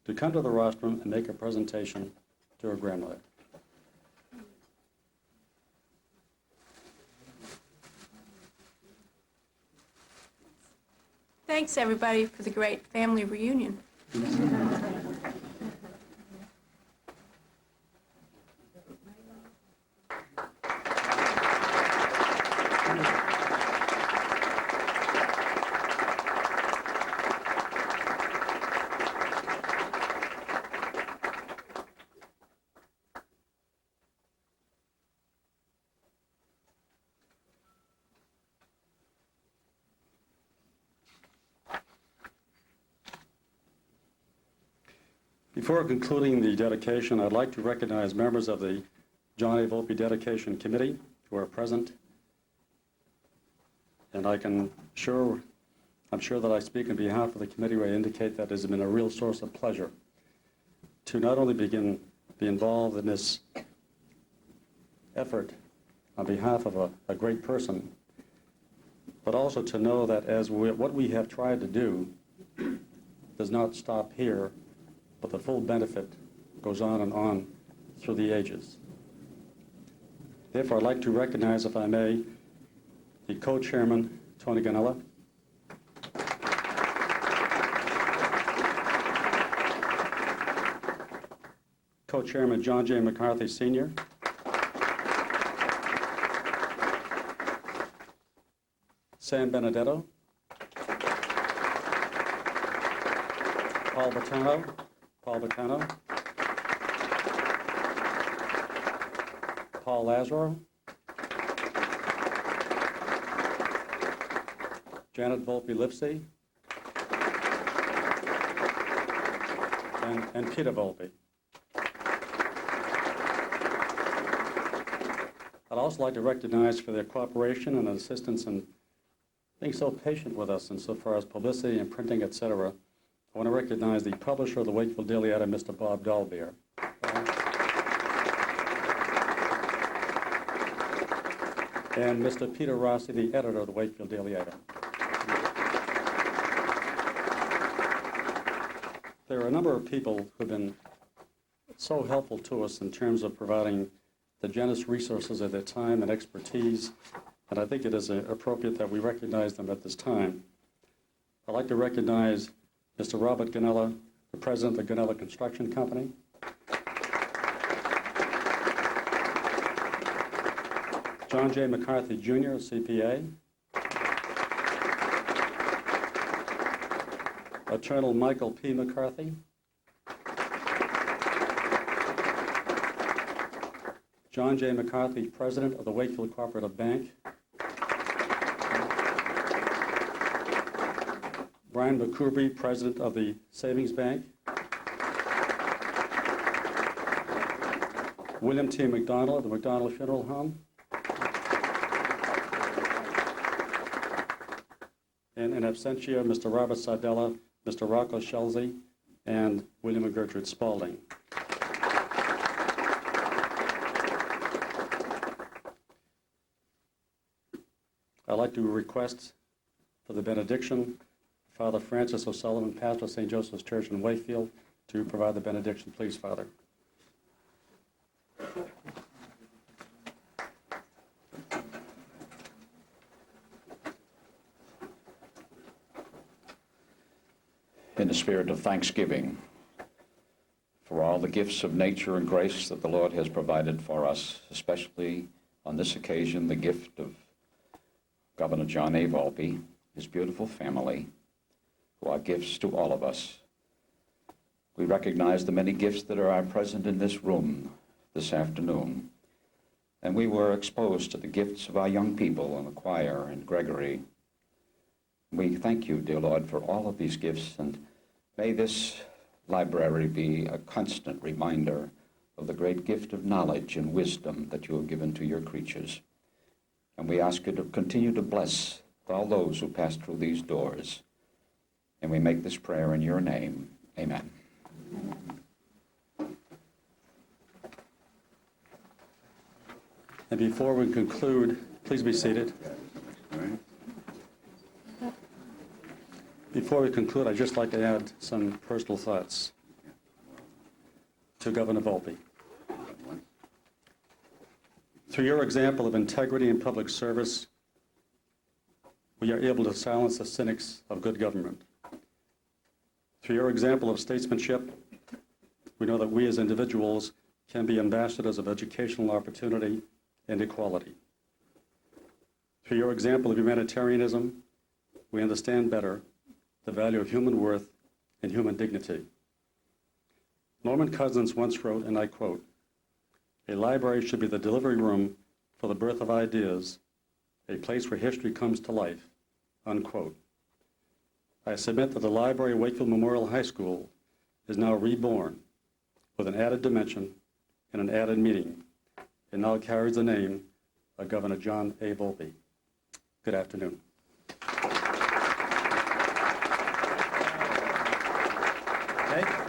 Speaker 2: to come to the rostrum and make a presentation to her grandmother.
Speaker 15: Thanks, everybody, for the great family reunion.
Speaker 2: Before concluding the dedication, I'd like to recognize members of the John A. Volpe Dedication Committee who are present. And I can assure I'm sure that I speak on behalf of the committee when I indicate that it has been a real source of pleasure to not only be involved in this effort on behalf of a great person, but also to know that what we have tried to do does not stop here, but the full benefit goes on and on through the ages. Therefore, I'd like to recognize, if I may, the co-chairman, Tony Ganella, co-chairman John J. McCarthy Sr., Sam Benedetto, Paul Battano, Paul Lazaro, Janet Volpe Lipsey, and Peter Volpe. I'd also like to recognize for their cooperation and assistance in being so patient with us insofar as publicity and printing, etc. I want to recognize the publisher of the Wakefield Daily Letter, Mr. Bob Dahlbeer. And Mr. Peter Rossi, the editor of the Wakefield Daily Letter. There are a number of people who have been so helpful to us in terms of providing the generous resources of their time and expertise, and I think it is appropriate that we recognize them at this time. I'd like to recognize Mr. Robert Ganella, the president of the Ganella Construction Company. John J. McCarthy Jr., CPA. Attorney Michael P. McCarthy. John J. McCarthy, president of the Wakefield Cooperative Bank. Brian McCoubrey, president of the Savings Bank. William T. McDonald of the McDonald Funeral Home. And in absentia, Mr. Robert Sardella, Mr. Rocco Scelzi, and William and Gertrude Spalding. I'd like to request for the benediction, Father Francis O'Sullivan, pastor of St. Joseph's Church in Wakefield, to provide the benediction. Please, Father.
Speaker 6: In the spirit of thanksgiving for all the gifts of nature and grace that the Lord has provided for us, especially on this occasion, the gift of Governor John A. Volpe, his beautiful family, who are gifts to all of us. We recognize the many gifts that are present in this room this afternoon, and we were exposed to the gifts of our young people in the choir and Gregory. We thank you, dear Lord, for all of these gifts, and may this library be a constant reminder of the great gift of knowledge and wisdom that you have given to your creatures. And we ask you to continue to bless all those who pass through these doors. And we make this prayer in your name. Amen.
Speaker 2: And before we conclude, please be seated. Before we conclude, I'd just like to add some personal thoughts to Governor Volpe. Through your example of integrity and public service, we are able to silence the cynics of good government. Through your example of statesmanship, we know that we as individuals can be ambassadors of educational opportunity and equality. Through your example of humanitarianism, we understand better the value of human worth and human dignity. Norman Cousins once wrote, and I quote, "A library should be the delivery room for the birth of ideas, a place where history comes to life," unquote. I submit that the library at Wakefield Memorial High School is now reborn with an added dimension and an added meaning, and now carries the name of Governor John A. Volpe. Good afternoon.
Speaker 4: Okay?